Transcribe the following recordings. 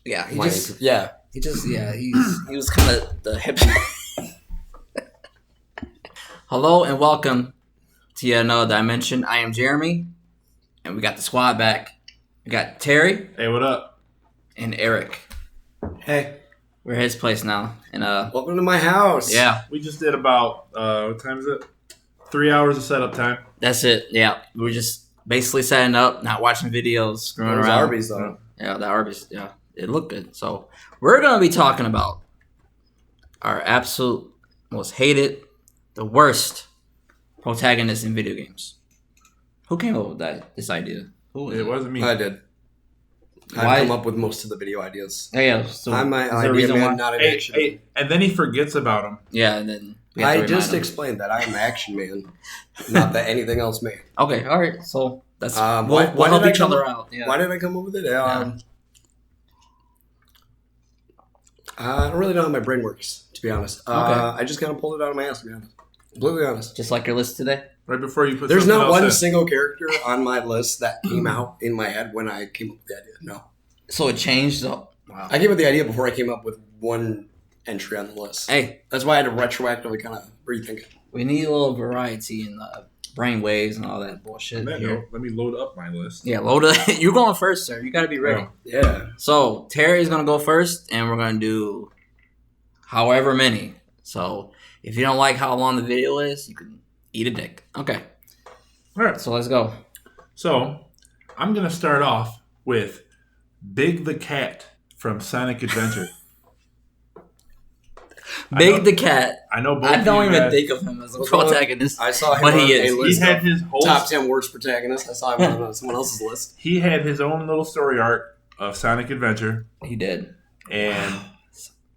Yeah, he was kind of the hip. Hello and welcome to yet another dimension. I am Jeremy, and we got the squad back. We got Terry. Hey, what up? And Eric. Hey. We're at his place now. And welcome to my house. Yeah. We just did about, what time is it? 3 hours of setup time. That's it. Yeah. We're just basically setting up, not watching videos, screwing around. Arby's, though. Yeah, the Arby's. Yeah. It looked good. So, we're going to be talking about our absolute most hated, the worst protagonists in video games. Who came up with this idea? It wasn't me. I did. I've come up with most of the video ideas. Yeah. So I'm my idea man, not an action man. And then he forgets about them. Yeah, and then I just explained that I'm action man, not that anything else man. Okay, all right. So that's we'll help each other out. Yeah. Why did I come up with it? I don't really know how my brain works, to be honest. Okay. I just kind of pulled it out of my ass, to be honest. Completely honest. Just like your list today? Right before you put There's not one single character on my list that came out in my head when I came up with the idea. No. So it changed? Wow. I came up with the idea before I came up with one entry on the list. Hey. That's why I had to retroactively kind of rethink it. We need a little variety in the brain waves and all that bullshit. Let me load up my list. Yeah, load up. You're going first, sir. You got to be ready. Yeah. So Terry's going to go first, and we're going to do however many. So if you don't like how long the video is, you can eat a dick. Okay. All right. So let's go. So I'm going to start off with Big the Cat from Sonic Adventure. Big the Cat. I know. I don't even think of him as a protagonist. I saw him but on he is. a list he had his whole top 10 worst protagonists. I saw him on someone else's list. He had his own little story arc of Sonic Adventure. He did. And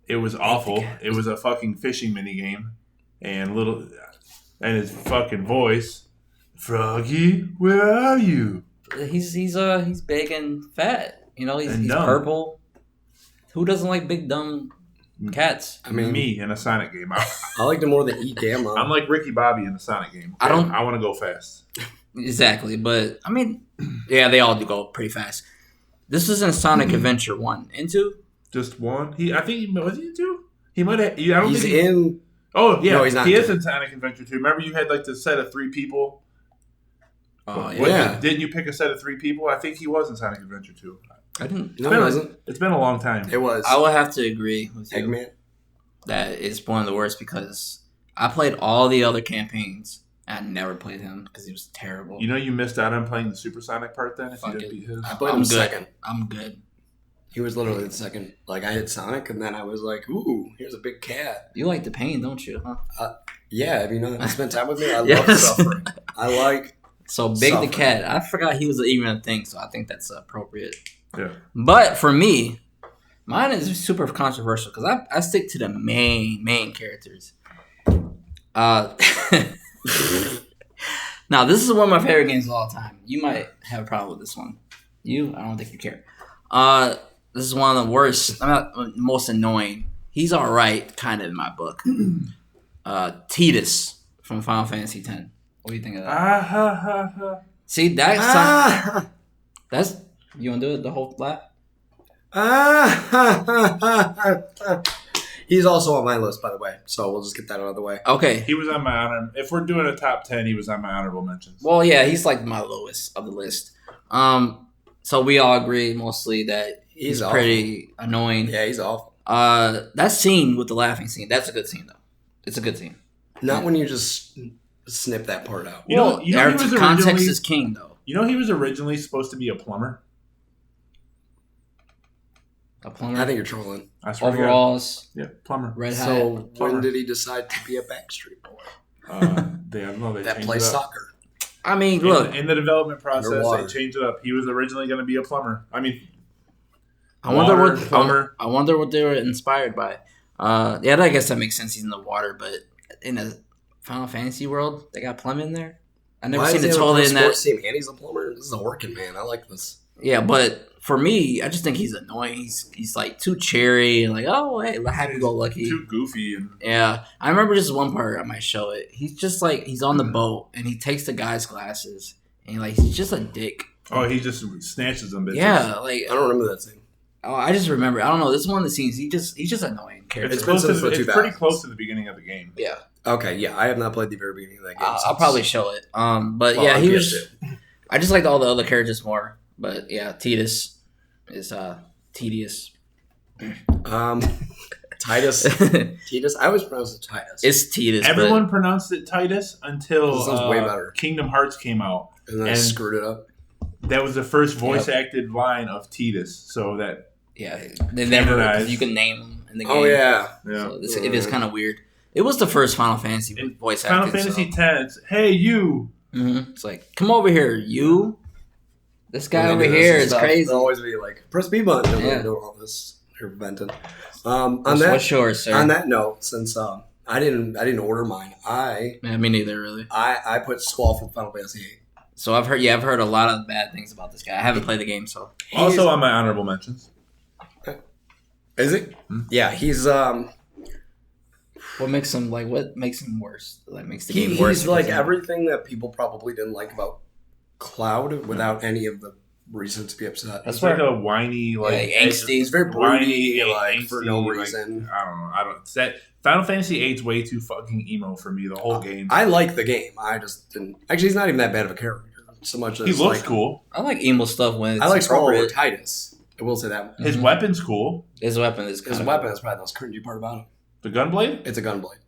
it was awful. It was a fucking fishing minigame. And his fucking voice, Froggy, where are you? He's big and fat. You know, he's dumb. purple. Who doesn't like big dumb cats? I mean, me in a Sonic game. I like the more than eat gamma. I'm like Ricky Bobby in the Sonic game. I want to go fast. Exactly, but I mean, yeah, they all do go pretty fast. This is in Sonic Adventure 1 and 2. Just one. I think was he in 2? He might have. I don't he's think in. Oh yeah, no, he's not. He is in Sonic Adventure 2. Remember, you had like the set of 3 people. Oh yeah. Didn't you pick a set of 3 people? I think he was in Sonic Adventure 2. I didn't. No, it wasn't. It's been a long time. It was. I will have to agree with you. Eggman. That is one of the worst because I played all the other campaigns. I never played him because he was terrible. You know, you missed out on playing the Supersonic part then. If Fuck you didn't beat his. I played him second. I'm good. He was literally the second. Like, I hit Sonic, and then I was like, ooh, here's a big cat. You like the pain, don't you? Huh? Yeah, have you not spent time with me? I Yes. love suffering. I like So, Big suffering. the Cat. I forgot he was even a thing, so I think that's appropriate. Yeah. But for me, mine is super controversial because I stick to the main characters. Now, this is one of my favorite games of all time. You might have a problem with this one. I don't think you care. This is one of the worst, most annoying. He's all right, kind of in my book. Titus from Final Fantasy X. What do you think of that? See, that's you want to do it the whole laugh? He's also on my list, by the way, so we'll just get that out of the way. Okay. He was on my honor. If we're doing a top 10, he was on my honorable mentions. Well, yeah, he's like my lowest of the list. So we all agree mostly that he's pretty annoying. Yeah, he's awful. That scene with the laughing scene, that's a good scene, though. It's a good scene. Not when you just snip that part out. You know he was context is king, though. You know he was originally supposed to be a plumber? A plumber? I think you're trolling. I swear Overalls. Yeah, plumber. Red hat. So plumber. when did he decide to be a Backstreet Boy? They that plays soccer. I mean, look. In the development process, Underwater. they changed it up. He was originally going to be a plumber. I mean, I wonder plumber. I wonder what they were inspired by. Yeah, I guess that makes sense. He's in the water, but in a Final Fantasy world, they got plumbing in there. I never seen the toilet in that. Team and he's a plumber. This is a working man. I like this. Yeah, but for me, I just think he's annoying. He's like too cheery and like, oh, hey, happy go lucky. Too goofy. Yeah, I remember just one part. I might show it. He's just like he's on the boat and he takes the guy's glasses and he's just a dick. Oh, he just snatches them. Bitches. Yeah, like I don't remember that scene. Oh, I just remember. I don't know. This is one of the scenes. He's just annoying character. It's pretty close to the beginning of the game. Yeah. Okay. Yeah, I have not played the very beginning of that game. I'll probably show it. But yeah, he was. I just liked all the other characters more. But yeah, Titus is tedious. Titus. Titus. I always pronounce it Titus. It's Titus. Everyone pronounced it Titus until this sounds way better. Kingdom Hearts came out, and then I screwed it up. That was the first voice acted line of Titus, so that they never you can name them in the game. Oh yeah. So it is kind of weird. It was the first Final Fantasy with voice acting. Final Fantasy X. Hey you. Mm-hmm. It's like, come over here, you. This guy over here is crazy. They'll always be like, press B button. And doing all this. You're venting. What's yours, sir? On that note, since I didn't order mine, me neither, really. I put Squall from Final Fantasy 8. So I've heard a lot of bad things about this guy. I haven't played the game, so also on my honorable mentions. Is it? Hmm? Yeah, he's What makes him worse? Like makes the game worse? He's like everything that people probably didn't like about Cloud without any of the reason to be upset. That's like a whiny, angsty. He's very broody, for no reason. I don't. Final Fantasy VIII's way too fucking emo for me. The whole game. I like the game. I just didn't. Actually, he's not even that bad of a character. So much as he looks cool. I like emo stuff when it's I like Squall or Titus. I will say that. His weapon's cool. His weapon is probably the most cringy part about him. The gunblade? It's a gunblade.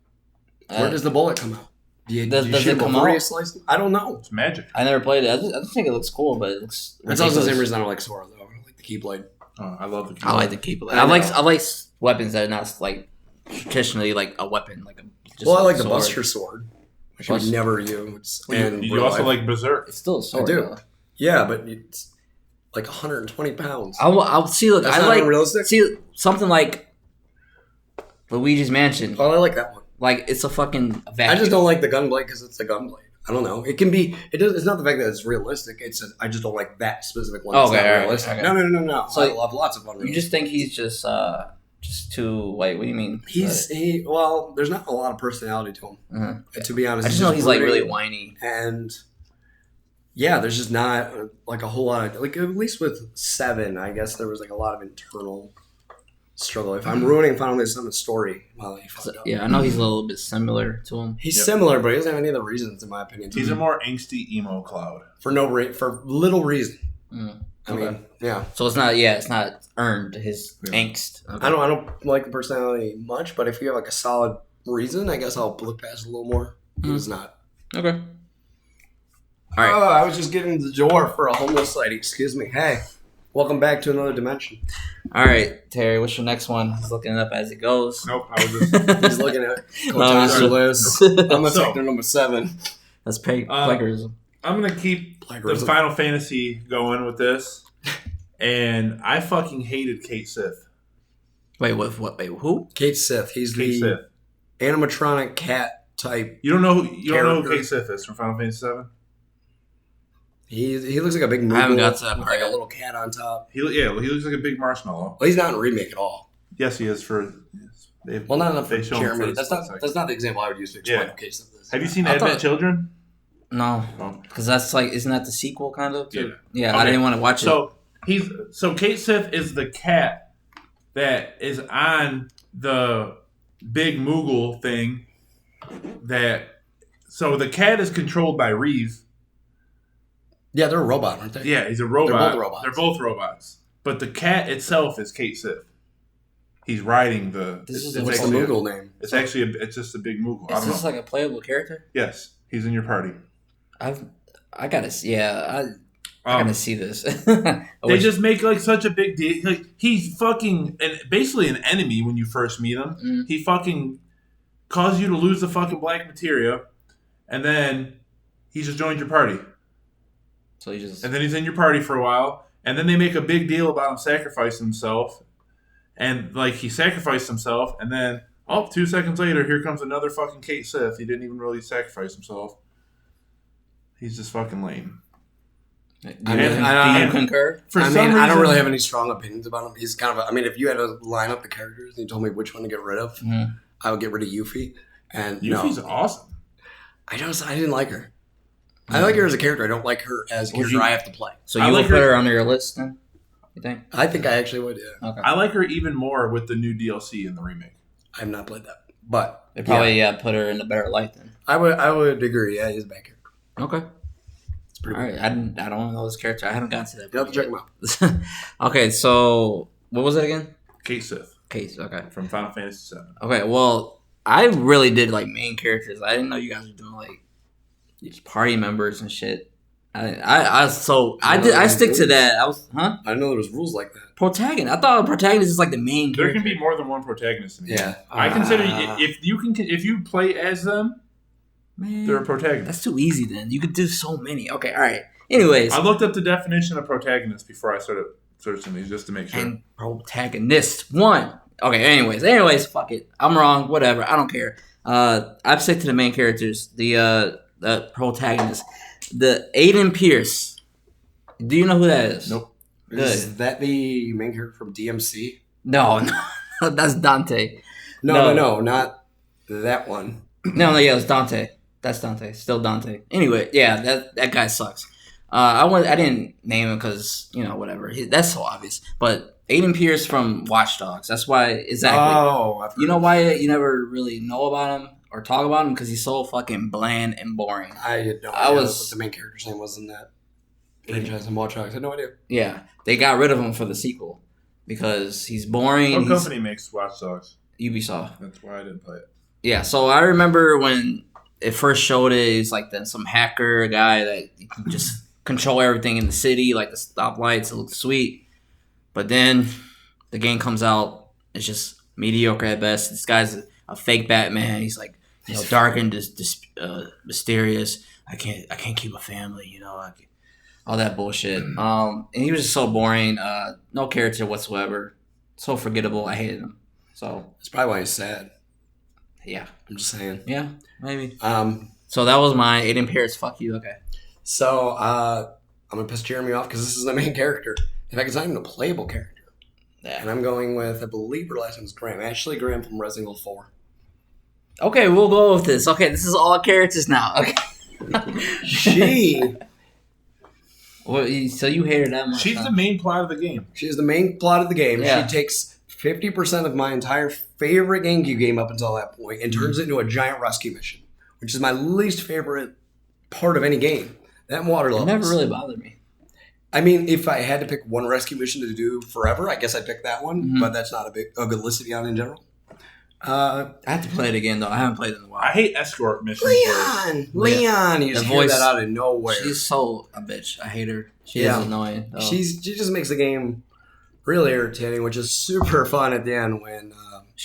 Where does the bullet come out? Does it come out? I don't know. It's magic. I never played it. I just think it looks cool, but it looks. That's also the same reason I don't like Sora though. I like the Keyblade. Oh, I love the Keyblade. I like the Keyblade. I like weapons that are not like traditionally like a weapon. I like the Buster Sword, which I would never use. And you also like Berserk. It's still a sword. I do. Though. Yeah, but it's like 120 pounds. I'll see. Look, That's I not like unrealistic? see something like Luigi's Mansion. Oh, I like that one. Like it's a fucking vacuum. I just don't like the gunblade because it's a gunblade. I don't know. It can be. It's not the fact that it's realistic. I just don't like that specific one. Okay, it's not realistic. Okay. No. So I love lots of unrealistic. You just think he's just too. Wait, what do you mean? Well, there's not a lot of personality to him. Uh-huh. To be honest, I just know he's like really whiny. And yeah, there's just not like a whole lot of like at least with 7, I guess there was like a lot of internal struggle. If I'm ruining Final Fantasy VII's story, well, he fucked up. Yeah, I know he's a little bit similar to him. He's similar, but he doesn't have any other reasons, in my opinion. He's a more angsty emo Cloud for little reason. I mean, yeah. So it's not earned his angst. Okay. I don't like the personality much, but if you have like a solid reason, I guess I'll look past it a little more. He's not. Okay. All right. Oh, I was just getting the door for a homeless lady. Excuse me. Hey, welcome back to another dimension. All right, Terry, what's your next one? He's looking it up as it goes. Nope, I was just... He's looking at Kotaku list. I'm going to take their number 7. That's plagiarism. I'm going to keep the Final Fantasy going with this. And I fucking hated Kate Sith. Wait, what? Wait, who? Kate Sith. He's the animatronic cat type. You don't know who Kate Sith is from Final Fantasy 7? He looks like a big Moogle. I haven't got to that part. Like a little cat on top. He looks like a big marshmallow. Well, he's not in a remake at all. Yes, he is not enough for Jeremy. That's not the example I would use to explain who Kate Sith is. Have you seen Advent Children? No, because that's like, isn't that the sequel kind of? Yeah. Okay. I didn't want to watch it. So Kate Sith is the cat that is on the big Moogle thing. So the cat is controlled by Reeve. Yeah, they're a robot, aren't they? Yeah, he's a robot. They're both robots. But the cat itself is Kate Sith. He's riding the... What's the Moogle name? It's just a big Moogle. Is this like a playable character? Yes, he's in your party. I gotta see. Yeah, I gotta see this. They just make like such a big deal. Like he's fucking basically an enemy when you first meet him. Mm. He fucking caused you to lose the fucking black materia, and then he just joined your party. And then he's in your party for a while, and then they make a big deal about him sacrificing himself, and like he sacrificed himself, and then 2 seconds later, here comes another fucking Kate Sith. He didn't even really sacrifice himself. He's just fucking lame. I concur. I don't really have any strong opinions about him. He's kind of. If you had to line up the characters and you told me which one to get rid of, I would get rid of Yuffie. And Yuffie's awesome. I didn't like her. I like her as a character. I don't like her as a character I have to play. So you would put her under your list then? You think? I think I actually would. Yeah. Okay. I like her even more with the new DLC in the remake. I have not played that, but they probably put her in a better light then. I would agree. Yeah, he's a bad character. Okay. It's pretty. All right. I don't know this character. I haven't gotten to that. You have to check him out. Okay. So what was it again? Kate Sith. Case. Okay. From Final Fantasy VII. Okay. Well, I really did like main characters. I didn't know you guys were doing like just party members and shit. I stick to that. I didn't know there was rules like that. Protagonist. I thought protagonist is like the main character. There can be more than one protagonist in the game. Yeah. I consider if you play as them, man, they're a protagonist. That's too easy then. You could do so many. Okay, all right. Anyways. I looked up the definition of protagonist before I started searching these just to make sure. And protagonist. One. Okay, anyways, fuck it. I'm wrong. Whatever. I don't care. I've stick to the main characters. The protagonist. The Aiden Pierce. Do you know who that is? Nope. Good. Is that the main character from DMC? No, that's Dante. No, not that one. No, yeah, it's Dante. That's Dante. Still Dante. Anyway, yeah, that guy sucks. I didn't name him because whatever. That's so obvious. But Aiden Pierce from Watch Dogs. That's why exactly. Oh, you know why you never really know about him or talk about him? Because he's so fucking bland and boring. I had no idea what the main character's name was in that franchise in Watch Dogs. I had no idea. Yeah, they got rid of him for the sequel because he's boring. What company makes Watch Dogs? Ubisoft. That's why I didn't play it. Yeah, so I remember when it first showed it, it's like some hacker guy that can just control everything in the city, like the stoplights. It looks sweet. But then the game comes out, it's just mediocre at best. This guy's a fake Batman. He's like, dark and mysterious. I can't keep a family, all that bullshit. And he was just so boring. No character whatsoever. So forgettable. I hated him. So that's probably why he's sad. Yeah, I'm just saying. Yeah, maybe. So that was my Aiden Pierce. Fuck you. Okay. So I'm gonna piss Jeremy off because this is the main character. In fact, it's not even a playable character. Yeah. And I'm going with, I believe her last name's Graham. Ashley Graham from Resident Evil 4. Okay, we'll go with this. Okay, this is all characters now. Okay. She. Well, so you hate her that much? She's the main plot of the game. She's the main plot of the game. Yeah. She takes 50% of my entire favorite GameCube game up until that point and turns it into a giant rescue mission, which is my least favorite part of any game. That water level. It never really bothered me. I mean, if I had to pick one rescue mission to do forever, I guess I'd pick that one. But that's not a good list to be on in general. I have to play it again though. I haven't played it in a while. I hate escort missions. Leon, you just hear that out of nowhere. She's so a bitch. I hate her. She is annoying. Oh. She just makes the game really irritating, which is super fun at the end when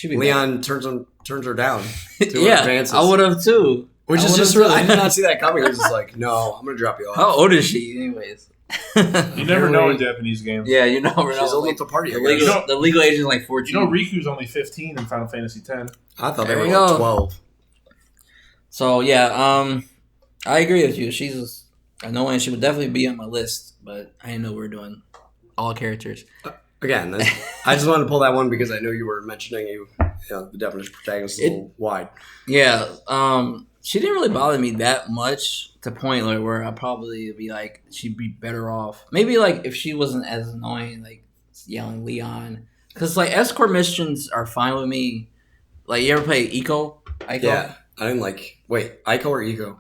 Leon turns her down. To yeah, advances. I would have too. Which is just really, I did not see that coming. It was just like, no, I'm gonna drop you off. How old is she, anyways? You never know in Japanese games. Yeah, you never know. She's old enough to party. The legal age is like 14. You know, Riku's only 15 in Final Fantasy X. I thought they were like 12. So yeah, I agree with you. She's annoying. She would definitely be on my list, but I didn't know we were doing all characters. Again, I just wanted to pull that one because I know you were mentioning the definition of protagonist is a little wide. Yeah, she didn't really bother me that much to the point where I'd probably be like, she'd be better off. Maybe like if she wasn't as annoying, like yelling Leon. Because like escort missions are fine with me. Like you ever play Eiko? Yeah, I didn't like. Wait, Eiko or Eiko?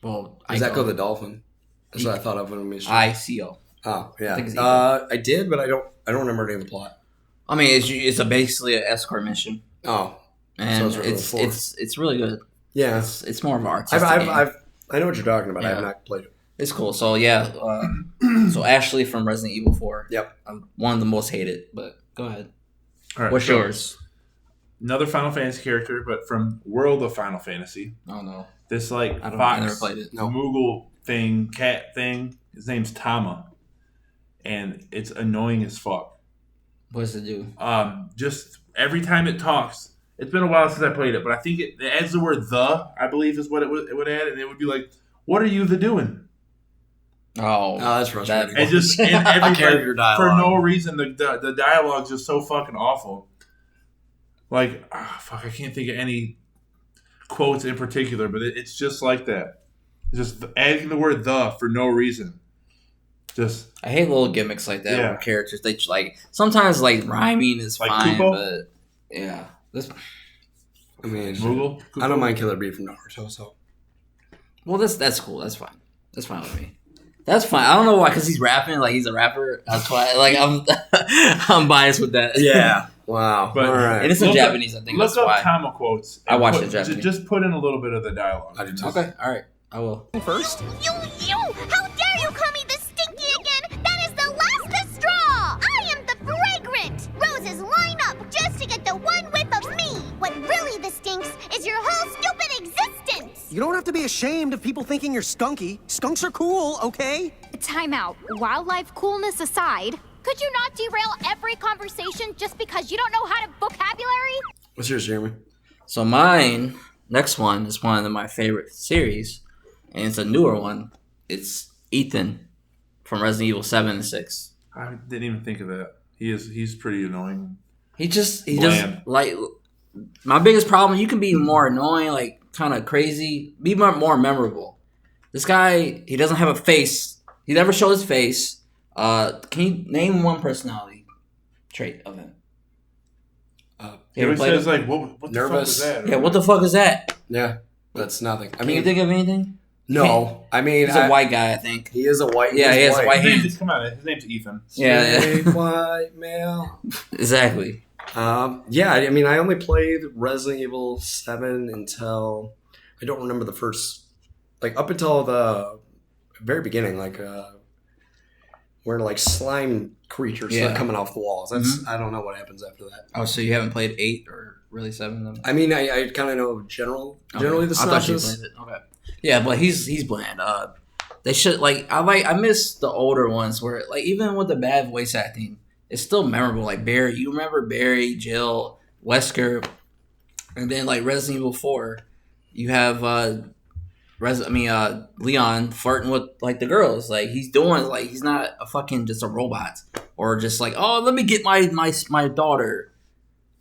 Well, Is that called the dolphin? That's what I thought of when we mentioned. ICO. Oh yeah, I I did, but I don't remember any of the plot. I mean, it's basically an escort mission. Oh, and so it's really good. Yeah, it's more of an artistic game. I know what you're talking about. Yeah. I have not played it. It's cool. So yeah, so Ashley from Resident Evil 4. Yep, one of the most hated. But go ahead. All right, what's yours? Another Final Fantasy character, but from World of Final Fantasy. Oh no, this like I fox never played it. Moogle thing, cat thing. His name's Tama, and it's annoying as fuck. What does it do? Just every time it talks. It's been a while since I played it, but I think it adds the word "the." I believe is what it would add, and it would be like, "What are you doing?" Oh, that's frustrating. And just and every character dialogue for no reason. The dialogue's just so fucking awful. Like, fuck, I can't think of any quotes in particular, but it's just like that. It's just adding the word "the" for no reason. I hate little gimmicks like that with characters. They like sometimes like rhyming is like fine, Kupo? But yeah, I mean, Moogle? I don't mind Killer Bee from Naruto. So, well, that's cool. That's fine. That's fine with me. That's fine. I don't know why, because he's rapping like he's a rapper. That's why. Like I'm biased with that. Yeah. Wow. But, all right. And it's in Japanese. I think look that's up why. comic quotes. I watched it Japanese. Just put in a little bit of the dialogue. Okay. All right. I will. First. You! How dare you call me the stinky again? That is the last straw. I am the fragrant. Roses line up just to get the one whiff of me. What really the stinks is your whole stupid existence. You don't have to be ashamed of people thinking you're skunky. Skunks are cool, okay? Time out. Wildlife coolness aside, could you not derail every conversation just because you don't know how to vocabulary? What's yours, Jeremy? So mine, next one is one of my favorite series, and it's a newer one. It's Ethan from Resident Evil 7 and 6. I didn't even think of that. He's pretty annoying. He just like my biggest problem. You can be more annoying, like kind of crazy, be more memorable. This guy, he doesn't have a face. He never showed his face. Can you name one personality trait of him? He always says like, "What the fuck is that?" Yeah, what the fuck is that? Yeah, that's nothing. Can you think of anything? No, I mean he's a white guy. I think he is a white. Yeah, he has white hands. Come on, his name's Ethan. Yeah, white male. Exactly. Yeah, I mean, I only played Resident Evil 7 until I don't remember the first, like up until the very beginning, like where like slime creatures start coming off the walls. That's I don't know what happens after that. Oh, so you haven't played 8 or really 7 of them? I mean, I kind of know generally the synopsis. Okay. Yeah, but he's bland. They should I miss the older ones where like even with the bad voice acting, it's still memorable. Like Barry, you remember Barry, Jill, Wesker, and then like Resident Evil 4, you have Leon flirting with like the girls. Like he's doing like he's not a fucking just a robot or just like, oh, let me get my daughter.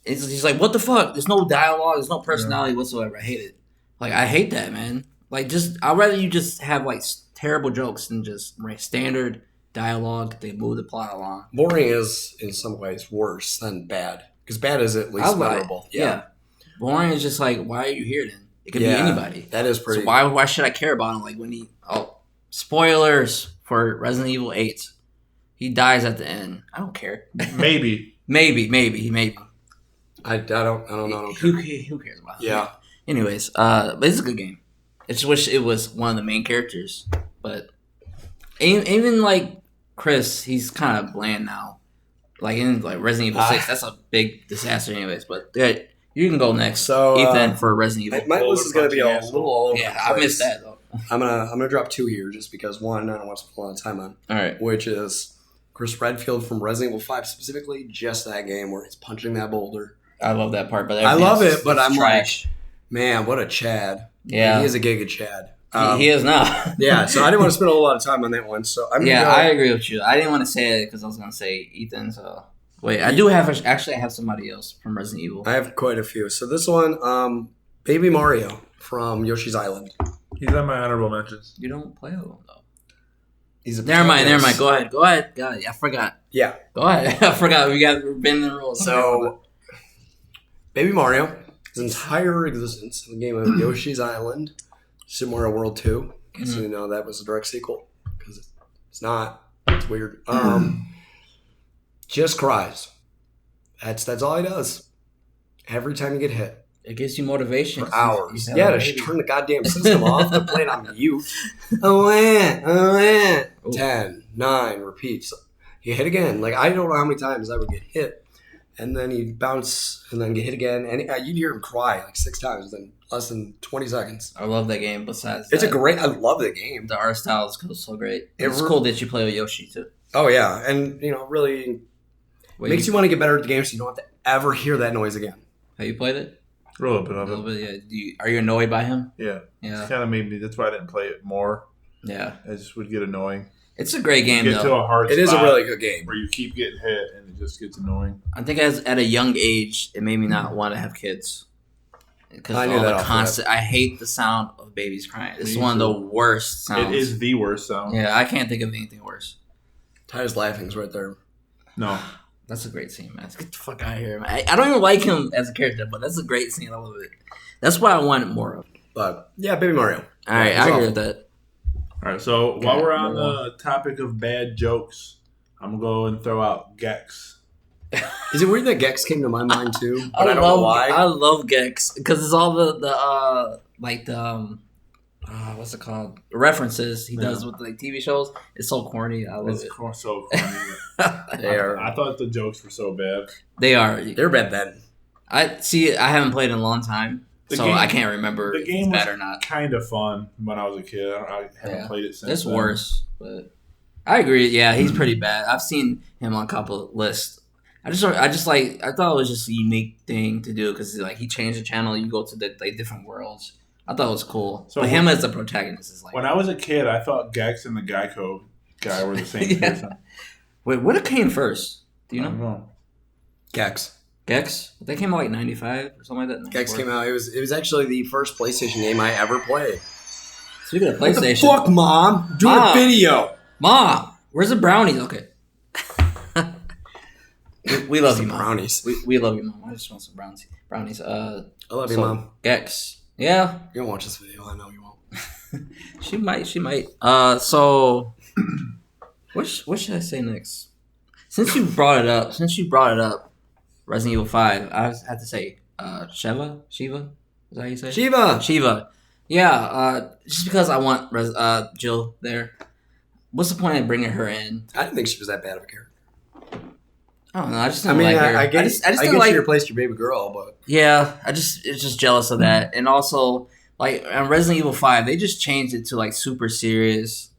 He's like, what the fuck? There's no dialogue. There's no personality whatsoever. I hate it. Like I hate that, man. Like I'd rather you just have like terrible jokes than just standard dialogue. They move the plot along. Boring is in some ways worse than bad because bad is at least memorable. Yeah. Boring is just like, why are you here then? It could be anybody. That is pretty. So why should I care about him? Like when spoilers for Resident Evil 8, he dies at the end. I don't care. Maybe. I don't know. Who cares about him? Yeah. Anyways, but it's a good game. I just wish it was one of the main characters. But even like Chris, he's kind of bland now. Like in like Resident Evil 6, that's a big disaster anyways. But you can go next. So Ethan for Resident Evil. My list is going to be a little all over the place. I missed that though. I'm gonna drop 2 here just because one I don't want to spend a lot of time on. All right. Which is Chris Redfield from Resident Evil 5 specifically, just that game where he's punching that boulder. I love that part, but I love it, but I'm trash. Like, man, what a Chad. Yeah. He is a Giga Chad. He is now. Yeah, so I didn't want to spend a whole lot of time on that one. So I'm gonna go. I agree with you. I didn't want to say it because I was going to say Ethan. So wait, I do have I have somebody else from Resident Evil. I have quite a few. So this one, Baby Mario from Yoshi's Island. He's on my honorable mentions. You don't play with him though. He's a never mind. Go ahead. God, I forgot. Yeah. Go ahead. I forgot. We got been in the rules. So Baby Mario, his entire existence in the game of Yoshi's Island, Super Mario World 2. Because you know that was a direct sequel. Because it's not. It's weird. Just cries. That's all he does. Every time you get hit. It gives you motivation. For hours. To turn the goddamn system off to play it on mute. Oh, 10, 9, repeats. You hit again. Like, I don't know how many times I would get hit. And then he'd bounce and then get hit again. And you'd hear him cry like 6 times in less than 20 seconds. I love that game. Besides I love the game. The art style is so great. It's cool that you play with Yoshi, too. Oh, yeah. And, really makes you want to get better at the game so you don't have to ever hear that noise again. Have you played it? A little bit of it. Yeah. Are you annoyed by him? Yeah. It kind of made me. That's why I didn't play it more. Yeah. I just would get annoying. It's a great game, though. To a hard it is a really good game. Where you keep getting hit and it just gets annoying. I think at a young age, it made me not want to have kids. Because I knew that constant. I hate the sound of babies crying. It's one of the worst sounds. It is the worst sound. Yeah, I can't think of anything worse. Titus laughing's right there. No. That's a great scene, man. Get the fuck out of here, man. I don't even like him as a character, but that's a great scene. I love it. That's what I wanted more of. But, yeah, Baby Mario. All right, I agree with that. All right, so while we're on the topic of bad jokes, I'm going to go and throw out Gex. Is it weird that Gex came to my mind, too? But I don't know why. I love Gex, because it's all the what's it called? References he does with like TV shows. It's so corny. I love it. So corny. They are. I thought the jokes were so bad. They are. They're bad then. I haven't played in a long time, I can't remember the if game it's bad was or not. Kind of fun when I was a kid. I haven't played it since. It's then. worse, but I agree. Yeah, he's pretty bad. I've seen him on a couple of lists. I thought it was just a unique thing to do because like he changed the channel. You go to the different worlds. I thought it was cool. So but him as the protagonist is like. When I was a kid, I thought Gex and the Geico guy were the same person. Wait, what came first? Do you know? I don't know. Gex. They came out like 95 or something like that. Gex came out. It was actually the first PlayStation game I ever played. Speaking of PlayStation, what the fuck, Mom? Do a video. Mom, where's the brownies? Okay. we love you, Mom. Brownies. We love you, Mom. I just want some brownies. I love you, Mom. Gex. Yeah. You don't watch this video. I know you won't. She might. So, what should I say next? Since you brought it up, Resident Evil 5. I have to say, Shiva. Is that how you say it? Shiva. Yeah. Just because I want Jill there. What's the point of bringing her in? I didn't think she was that bad of a character. I don't know. I just didn't like her. I guess she replaced your baby girl, but yeah, it's just jealous of that. And also, like on Resident Evil 5, they just changed it to like super serious,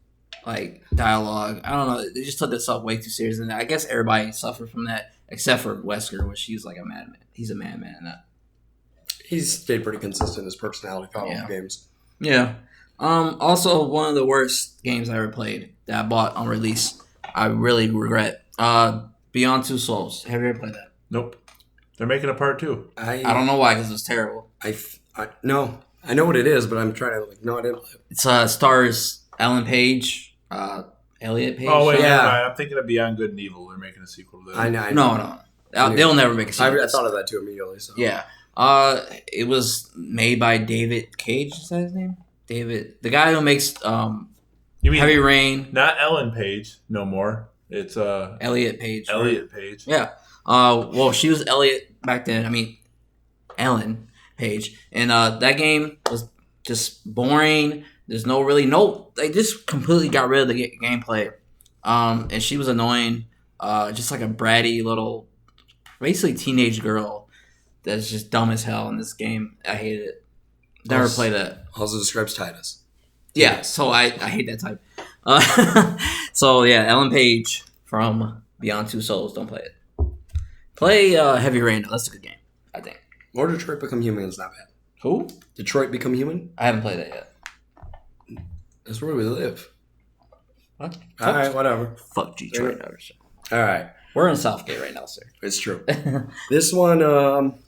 like dialogue. I don't know. They just took this up way too serious, and I guess everybody suffered from that except for Wesker, which he's like a madman. He's a madman in that. He's stayed pretty consistent in his personality throughout all the games. Yeah. Also, one of the worst games I ever played that I bought on release, I really regret. Beyond Two Souls. Have you ever played that? Nope. They're making a part 2. I don't know why, because it was terrible. No. I know what it is, but I'm trying to no, I didn't. It's stars Ellen Page, Elliot Page. Oh wait, yeah. I'm thinking of Beyond Good and Evil. They're making a sequel to that. I know. No. They'll never make a sequel. I thought of that too immediately. So. Yeah. It was made by David Cage. Is that his name? David, the guy who makes you mean Heavy Rain. Not Ellen Page, no more. It's Elliot Page. Elliot Page. Yeah. Well, she was Elliot back then. I mean, Ellen Page, and that game was just boring. There's they just completely got rid of the gameplay. And she was annoying. Just like a bratty little, basically teenage girl that's just dumb as hell in this game. I hated it. Never played that. Also describes Titus. Yeah, so I hate that type. So yeah, Ellen Page from Beyond Two Souls. Don't play it. Play Heavy Rain. That's a good game, I think. Or Detroit Become Human is not bad. Who? Detroit Become Human? I haven't played that yet. That's where we live. What? All right, whatever. Fuck Detroit. All right. We're in Southgate right now, sir. It's true. This one,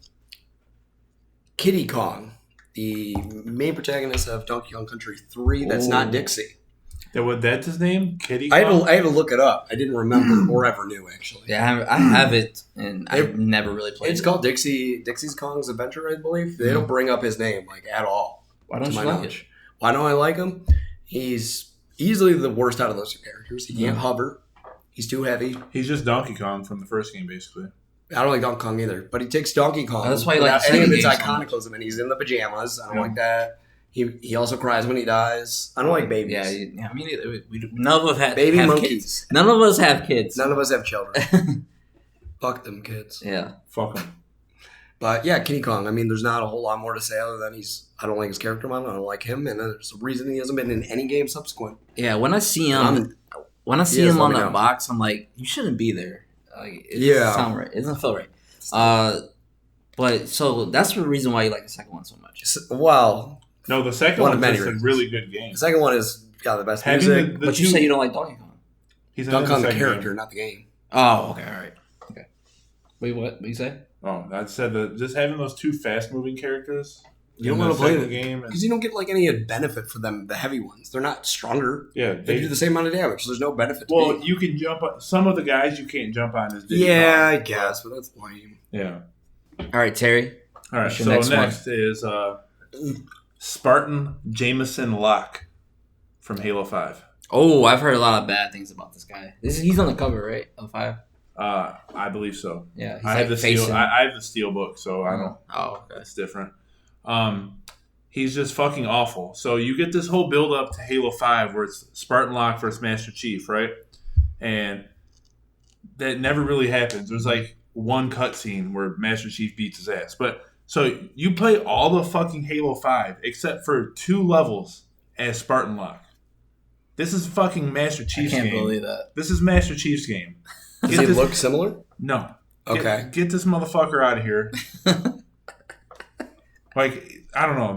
Kiddy Kong, the main protagonist of Donkey Kong Country 3. That's not Dixie. That's his name? Kiddy Kong? I had to look it up. I didn't remember or ever knew, actually. Yeah, I have it, and I've never really played it. It's called Dixie's Kong's Adventure, I believe. They don't bring up his name, like, at all. Why don't you like it? Why don't I like him? He's easily the worst out of those two characters. He can't hover. He's too heavy. He's just Donkey Kong from the first game, basically. I don't like Donkey Kong either, but he takes Donkey Kong. That's why you like any of its iconicalism, and he's in the pajamas. I don't like that. He also cries when he dies. I don't like babies. Yeah. I mean, none of us have baby monkeys. Kids. None of us have kids. None of us have children. Fuck them kids. Yeah. Fuck them. But yeah, Kiddy Kong. I mean, there's not a whole lot more to say other than I don't like his character model. I don't like him, and there's a reason he hasn't been in any game subsequent. Yeah, when I see him, on the box, I'm like, you shouldn't be there. Like, it doesn't sound right. It doesn't feel right. But so that's the reason why you like the second one so much. Well, no, the second one's just a really good game. The second one is the best music. But you say you don't like Donkey Kong. He's Donkey Kong the character, not the game. Oh, okay, all right, okay. Wait, what? What you say? Oh, I said that just having those two fast-moving characters You don't want to play the game because you don't get like any benefit for them. The heavy ones, they're not stronger. Yeah, they do the same amount of damage. So there's no benefit. Well, you can jump on some of the guys. You can't jump on as yeah, I guess, but that's lame. Yeah. All right, Terry. All right. So next is Spartan Jameson Locke from Halo 5. Oh, I've heard a lot of bad things about this guy. He's on the cover, right? Of 5. I believe so. Yeah, I have the steel. I have the steel book, so I don't. Oh, okay. It's different. He's just fucking awful. So you get this whole build up to Halo 5 where it's Spartan Locke versus Master Chief, right? And that never really happens. There's like one cutscene where Master Chief beats his ass. But so you play all the fucking Halo 5 except for 2 levels as Spartan Locke. This is fucking Master Chief's game. I can't believe that. This is Master Chief's game. Does he look similar? No. Okay. Get this motherfucker out of here. Like, I don't know.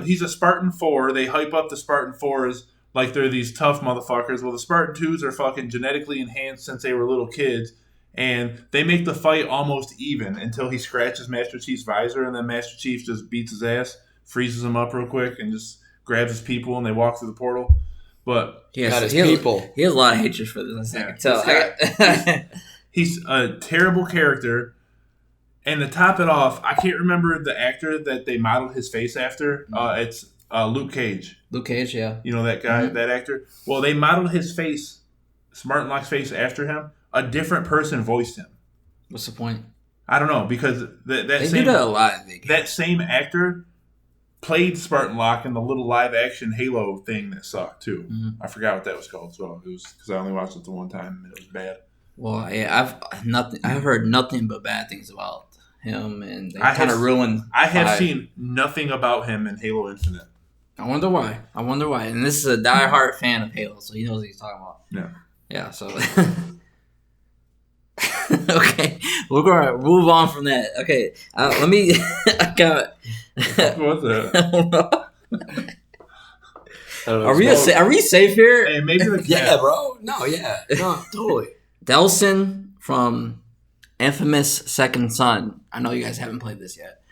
He's a Spartan 4. They hype up the Spartan 4s like they're these tough motherfuckers. Well, the Spartan 2s are fucking genetically enhanced since they were little kids. And they make the fight almost even until he scratches Master Chief's visor. And then Master Chief just beats his ass, freezes him up real quick, and just grabs his people and they walk through the portal. But he has a lot of hatred for this. I can tell. He's a terrible character. And to top it off, I can't remember the actor that they modeled his face after. It's Luke Cage. Luke Cage, yeah. You know that guy, that actor? Well, they modeled his face, Spartan Locke's face, after him. A different person voiced him. What's the point? I don't know, because they do that a lot. That same actor played Spartan Locke in the little live-action Halo thing that sucked, too. Mm-hmm. I forgot what that was called, so it was because I only watched it the one time, and it was bad. Well, yeah, I've heard nothing but bad things about him, and they kind of ruined. I have seen nothing about him in Halo Infinite. I wonder why. And this is a diehard fan of Halo, so he knows what he's talking about. Yeah. Yeah. So. Okay, we're gonna move on from that. Okay, let me. I got. What's that? Are we safe here? Hey, maybe the cat. Yeah, bro. No, totally. Delson from Infamous Second Son. I know you guys haven't played this yet,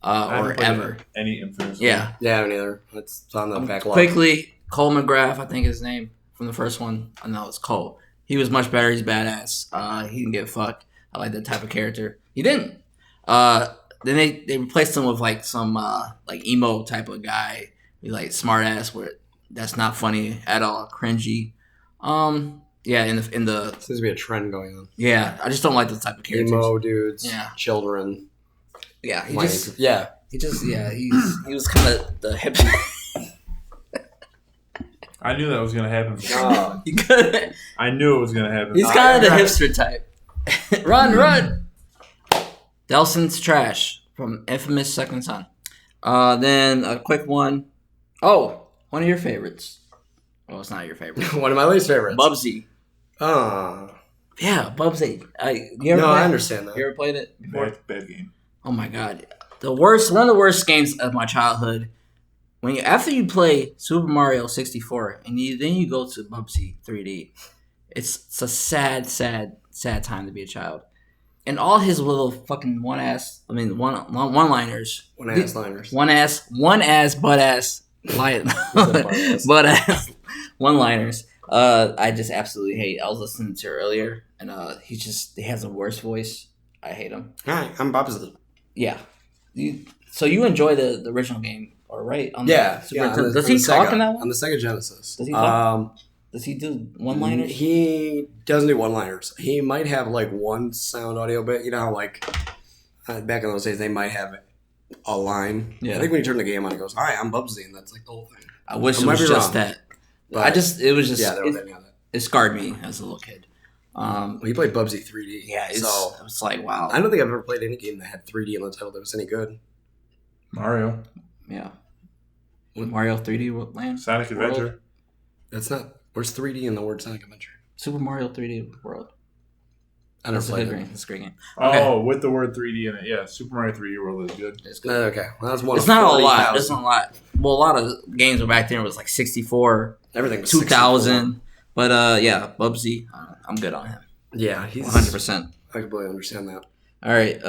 or ever. Any Infamous? Yeah, me neither. It's on the backlog. Quickly, Cole McGrath, I think his name from the first one. I know it's Cole. He was much better. He's badass. He didn't give a fuck. I like that type of character. He didn't. Then they replaced him with like some like emo type of guy. He like smart ass where that's not funny at all. Cringy. Yeah, in the seems to be a trend going on. Yeah, I just don't like those type of characters. Emo dudes. Yeah. Children. Yeah, he was kind of the hip. I knew that was going to happen. I knew it was going to happen. He's kind of the hipster type. Run! Delson's trash from Infamous Second Son. Then a quick one. Oh, one of your favorites. Well, it's not your favorite. One of my least favorites. Bubsy. Yeah, Bubsy. I understand that. You ever played it before? Bad game. Oh my god, one of the worst games of my childhood. After you play Super Mario 64 and then you go to Bubsy 3D, it's a sad time to be a child. And all his little fucking one-ass butt-ass one-liners. I just absolutely hate. I was listening to earlier, and he has the worst voice. I hate him. Hi, I'm Bubsy. Yeah. So you enjoy the original game, or right? Does he talk in that one? On the Sega Genesis. Does he talk? Does he do one-liners? He doesn't do one-liners. He might have like one sound audio bit. You know how like back in those days they might have a line. Yeah. I think when you turn the game on, it goes, "Hi, I'm Bubsy," and that's like the whole thing. I wish it was just that. It scarred me as a little kid. He played Bubsy 3D. Yeah, it's like, wow. I don't think I've ever played any game that had 3D in the title that was any good. Mario. Yeah. Mario 3D Land? Sonic Adventure. World? That's not... Where's 3D in the word Sonic Adventure? Super Mario 3D World. I never played it. It's a great game. Okay. Oh, with the word 3D in it. Yeah, Super Mario 3D World is good. It's good. Okay. Well, that's one it's not a lot. It's not a lot. Well, a lot of games back then was like 64. Everything was 2000. 64. But, yeah, Bubsy, I'm good on him. Yeah, he's... 100%. I completely understand that. All right,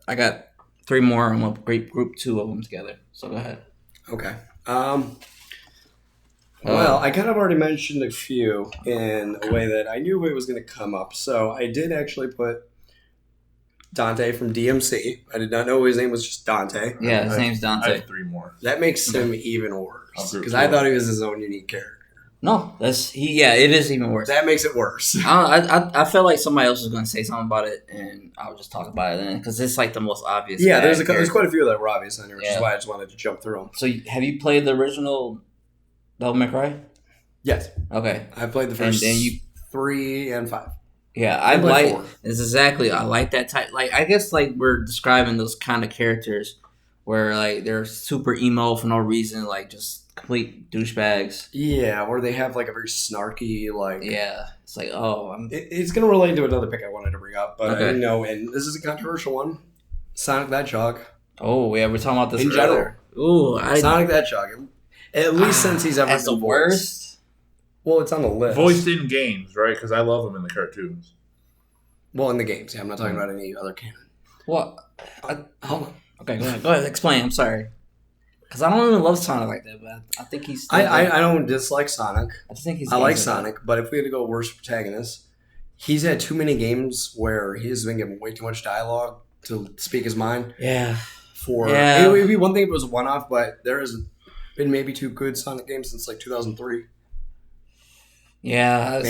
I got 3 more. I'm gonna group 2 of them together. So go ahead. Okay. Well, I kind of already mentioned a few in a way that I knew it was going to come up. So I did actually put Dante from DMC. I did not know his name was just Dante. Yeah, his name's Dante. I have 3 more. That makes him even worse because I thought he was his own unique character. No, it is even worse. That makes it worse. I felt like somebody else was going to say something about it, and I'll just talk about it then because it's like the most obvious. Yeah, there's quite a few that were obvious on here, which is why I just wanted to jump through them. So have you played the original Devil May Cry? Yes. Okay. I played the first 3 and 5. Yeah, I like. I like that type. Like, I guess like we're describing those kind of characters where like they're super emo for no reason, like just complete douchebags. Yeah, or they have like a very snarky like. Yeah, it's like It's gonna relate to another pick I wanted to bring up, but I didn't know, and this is a controversial one. Sonic the Hedgehog. Oh yeah, we're talking about this in general. Ooh, Sonic the Hedgehog. At least since he's ever as the worst. Well, it's on the list. Voiced in games, right? Because I love him in the cartoons. Well, in the games, yeah. I'm not talking about any other canon. What? Hold on. Okay, go ahead. Explain. I'm sorry. Because I don't even love Sonic like that, but I think he's... I don't dislike Sonic. I just think he's... I like Sonic, but if we had to go worst protagonist, he's had too many games where he's been given way too much dialogue to speak his mind. Yeah. It would be one thing if it was a one-off, but there has been maybe 2 good Sonic games since like 2003. Yeah.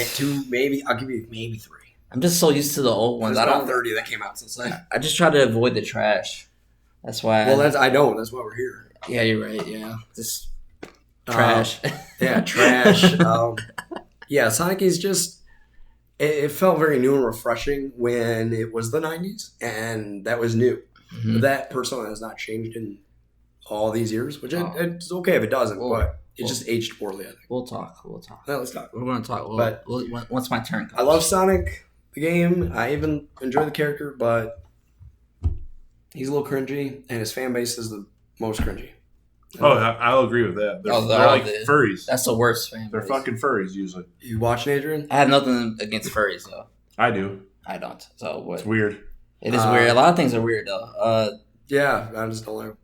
Maybe I'll give you maybe 3. I'm just so used to the old ones. There's about 30 that came out since then. I just try to avoid the trash. That's why. I don't. That's why we're here. Yeah, you're right. Yeah, just trash. Trash. Yeah, Sonic is just. It felt very new and refreshing when it was the 90s, and that was new. Mm-hmm. That persona has not changed in all these years, which it's okay if it doesn't, but it just aged poorly, I think. We'll talk. Yeah, let's talk. We're going to talk. Once my turn comes. I love Sonic, the game. I even enjoy the character, but he's a little cringy, and his fan base is the most cringy. I'll agree with that. They're like furries. That's the worst fan base. They're fucking furries, usually. You watching, Adrian? I have nothing against furries, though. I do. I don't. So what? It's weird. It is weird. A lot of things are weird, though. Yeah, I just don't like.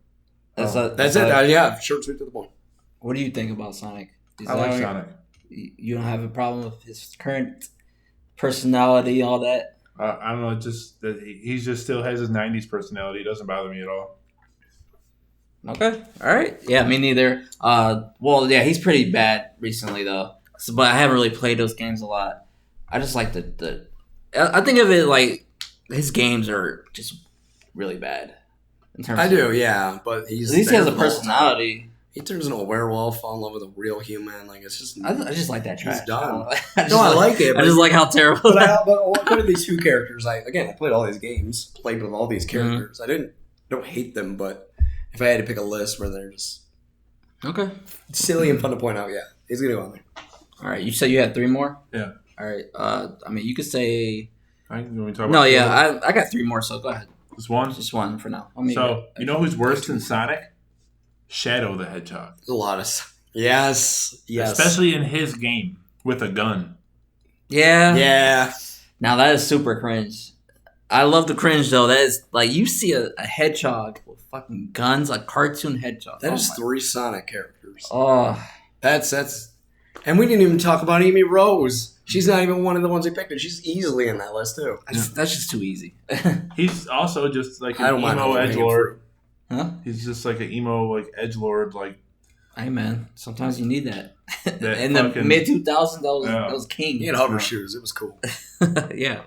That's it. Yeah, short, sweet to the point. What do you think about Sonic? I like Sonic. You don't have a problem with his current personality, all that? I don't know. Just that he just still has his 90s personality. It doesn't bother me at all. Okay. All right. Yeah, me neither. Well, yeah, he's pretty bad recently, though. But I haven't really played those games a lot. I just like the I think of it like his games are just really bad. I do, yeah. But at least he has a personality. He turns into a werewolf, fall in love with a real human. Like it's just. I just like that trash. He's done. I like it. I just like how terrible. But what are these 2 characters? I played all these games, played with all these characters. Mm-hmm. I don't hate them, but if I had to pick a list where they're just silly and fun to point out, yeah, he's gonna go on there. All right, you said you had 3 more. Yeah. All right. I mean, you could say. I got 3 more. So go ahead. Just one. Just one for now. You know who's worse than Sonic? Shadow the Hedgehog. There's a lot of yes, especially in his game with a gun. Yeah. Now that is super cringe. I love the cringe though. That is like you see a hedgehog with fucking guns, a cartoon hedgehog. That is 3 Sonic characters. Oh, that's, and we didn't even talk about Amy Rose. She's not even one of the ones we picked, and she's easily in that list too. That's just too easy. He's also just like an emo edgelord. Huh? He's just like an emo like edgelord. Like, hey man, sometimes you need that. In the mid 2000s, that was king. He had hover shoes. It was cool. Yeah,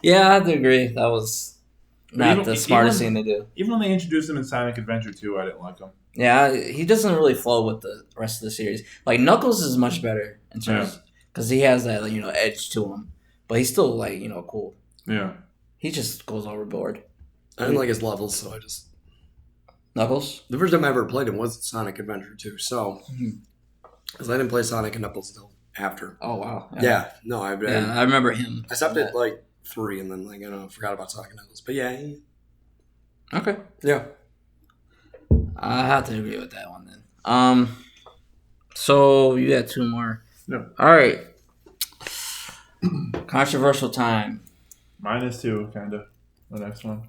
I have to agree. That was not the smartest thing to do. Even when they introduced him in Sonic Adventure 2, I didn't like him. Yeah, he doesn't really flow with the rest of the series. Like Knuckles is much better in terms because he has that edge to him, but he's still cool. Yeah, he just goes overboard. I didn't like his levels, so I just. Knuckles? The first time I ever played him was Sonic Adventure 2, so... Because I didn't play Sonic and Knuckles until after. Oh, wow. Yeah. No, I remember him. I stopped at, 3, and then, forgot about Sonic and Knuckles. But, yeah. Okay. Yeah. I have to agree with that one, then. So, you got 2 more. No. All right. Controversial time. Mine is 2, kind of. The next one.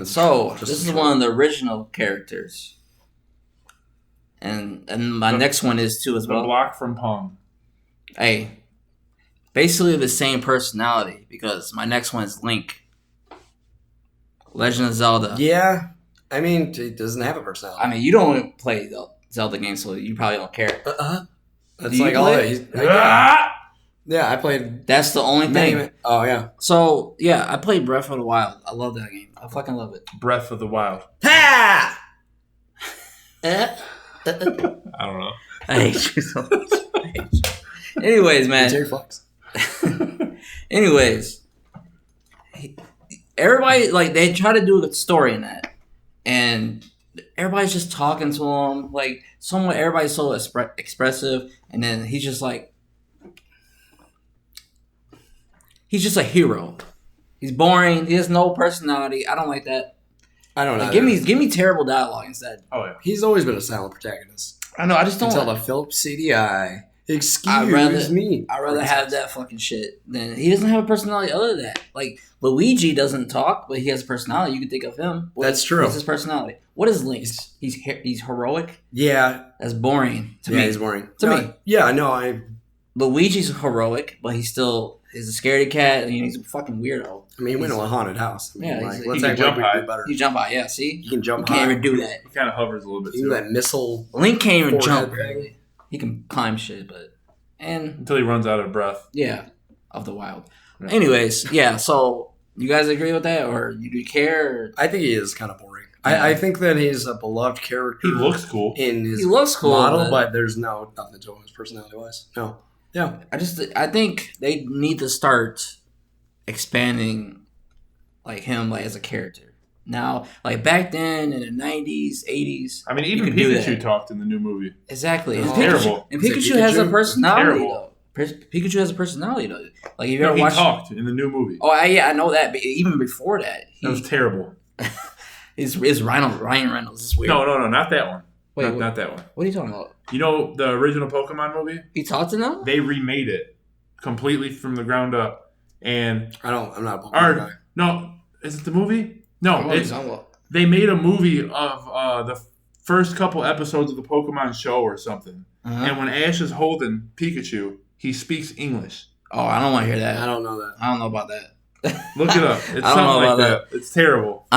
So this is one of the original characters, and my next one is too as well. The block from Pong. Hey, basically the same personality because my next one is Link. Legend of Zelda. Yeah, I mean, it doesn't have a personality. I mean, you don't play the Zelda game, so you probably don't care. That's like all that. Yeah, I played. That's the only thing. Oh yeah. So yeah, I played Breath of the Wild. I love that game. I fucking love it. Breath of the Wild. Ha! I don't know. I hate you so much. Anyways, man. Terry Fox. Anyways, everybody like they try to do a story in that, and everybody's just talking to him like somewhat. Everybody's so expressive, and then he's just like. He's just a hero. He's boring. He has no personality. I don't like that. I don't know. Like, give me terrible dialogue instead. Oh yeah. He's always been a silent protagonist. I know. I just don't. Until the Philips CDI. Excuse me. I'd rather have that fucking shit than he doesn't have a personality other than that. Like Luigi doesn't talk, but he has a personality. You can think of him. That's true. What's his personality? What is Link's? He's heroic. Yeah. That's boring to me. Yeah, he's boring to me. Yeah, no, Luigi's heroic, but he's a scaredy cat, and he's a fucking weirdo. I mean, he went to a haunted house. I mean, Yeah, like, he let's can act jump like we high. do better. You jump high, yeah. See, He can jump you can't high. even do that. He kind of hovers a little bit He can too. do that missile. Link can't even jump. forehead thing. Really. He can climb shit, and Until he runs out of breath. yeah, of the wild. Yeah. Anyways, yeah. So you guys agree with that, or you do care? Or? I think he is kind of boring. Yeah. I think that he's a beloved character. He looks cool. in his He looks cool, model, but there's nothing to him personality wise. No. Yeah. I think they need to start expanding like him like as a character. Now, like back then in the 90s, 80s. I mean, even you could do Pikachu that. talked in the new movie. Exactly. It's terrible. And Is it Pikachu has a Pikachu? personality Terrible. though. Pikachu has a personality though. Like if you No, ever he watched talked in the new movie. Oh, I know that, but even before that, That was terrible. is Ryan Reynolds. It's weird. No, not that one. Wait, not that one. What are you talking about? You know the original Pokemon movie? He talked to them? They remade it completely from the ground up. And I'm not a Pokemon guy. no, is it the movie? No, What are you talking about? they made a movie of the first couple episodes of the Pokemon show or something. Uh-huh. And when Ash is holding Pikachu, he speaks English. Oh, I don't want to hear that. I don't know that. I don't know about that. Look it up. It's I don't something know like about that. It's terrible.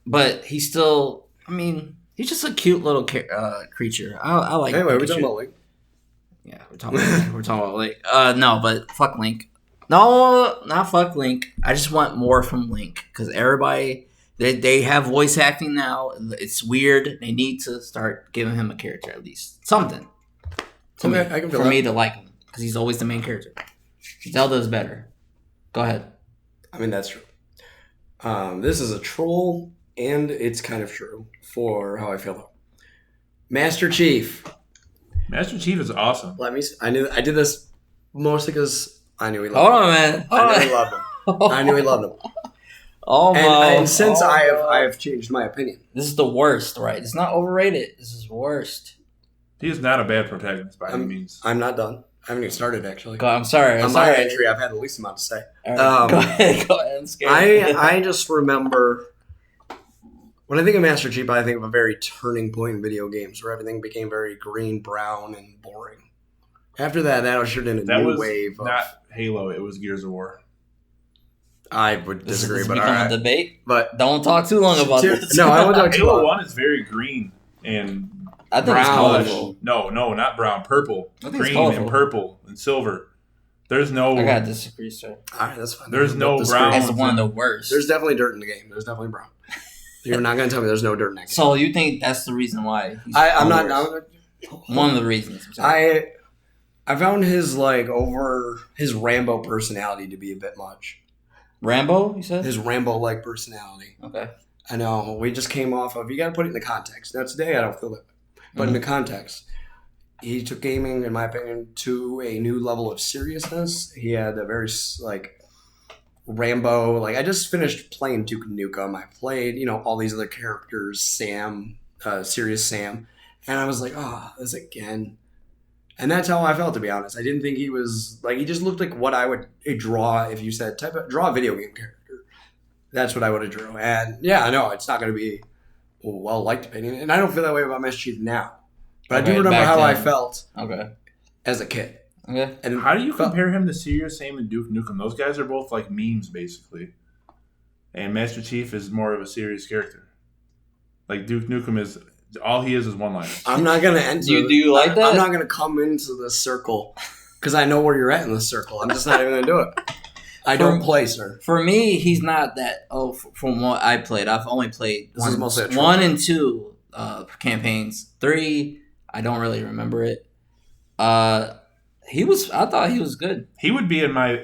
But he's still. I mean, he's just a cute little creature. I like. Anyway, we're Pikachu. talking about Link. Yeah, we're talking about Link. No, but fuck Link. No, not fuck Link. I just want more from Link because everybody they have voice acting now. It's weird. They need to start giving him a character at least something. To Okay, me, I can feel for that. me to like him because he's always the main character. Zelda is better. Go ahead. I mean, that's true. This is a troll, and it's kind of true for how I feel though. Master Chief. Master Chief is awesome. I did this mostly because I knew he loved Hold him. on, man. I knew he loved him. I knew he loved him. And since I have changed my opinion. This is the worst, right? It's not overrated. This is worst. He is not a bad protagonist by any means. I'm not done. I haven't even started actually. I'm sorry. On my entry, I've had the least amount to say. All right, go ahead. I'm scared. I just remember when I think of Master Chief, I think of a very turning point in video games where everything became very green, brown, and boring. After that ushered in a That new was wave. not Halo. It was Gears of War. I would This disagree, is but become all right. a debate. But Don't talk too long about this. No, I won't talk too Halo long. 1 is very green and I think it's Brown. colorful. No, not brown. Purple. I think it's Green colorful. and purple and silver. There's no. I gotta disagree, sir. All right, that's fine. There's no Disagree. brown. That's one of the worst. There's definitely dirt in the game. There's definitely brown. You're not going to tell me there's no dirt in that game. So you think that's the reason why? He's I'm the not. worst? One of the reasons. I'm sorry. I found his his Rambo personality to be a bit much. Rambo, you said? His Rambo-like personality. Okay. I know. We just came off of. You got to put it in the context. Now today, I don't feel that, but in the context, he took gaming, in my opinion, to a new level of seriousness. He had a very Rambo. I just finished playing Duke Nukem. I played, all these other characters, Sam, Serious Sam, and I was like, this again. And that's how I felt, to be honest. I didn't think he was he just looked like what I would draw if you said draw a video game character. That's what I would have drew. And yeah, I know it's not going to be a well-liked opinion. And I don't feel that way about Master Chief now. But I do remember how I felt as a kid. Okay. And how do you compare him to Serious Sam and Duke Nukem? Those guys are both like memes, basically. And Master Chief is more of a serious character. Like Duke Nukem is all he is one-liners. I'm not going to enter. Do you like that? I'm not going to come into this circle because I know where you're at in the circle. I'm just not even going to do it. I don't play, sir. For me, he's not that. From what I played, I've only played 1 and 2 campaigns. 3, I don't really remember it. I thought he was good. He would be in my.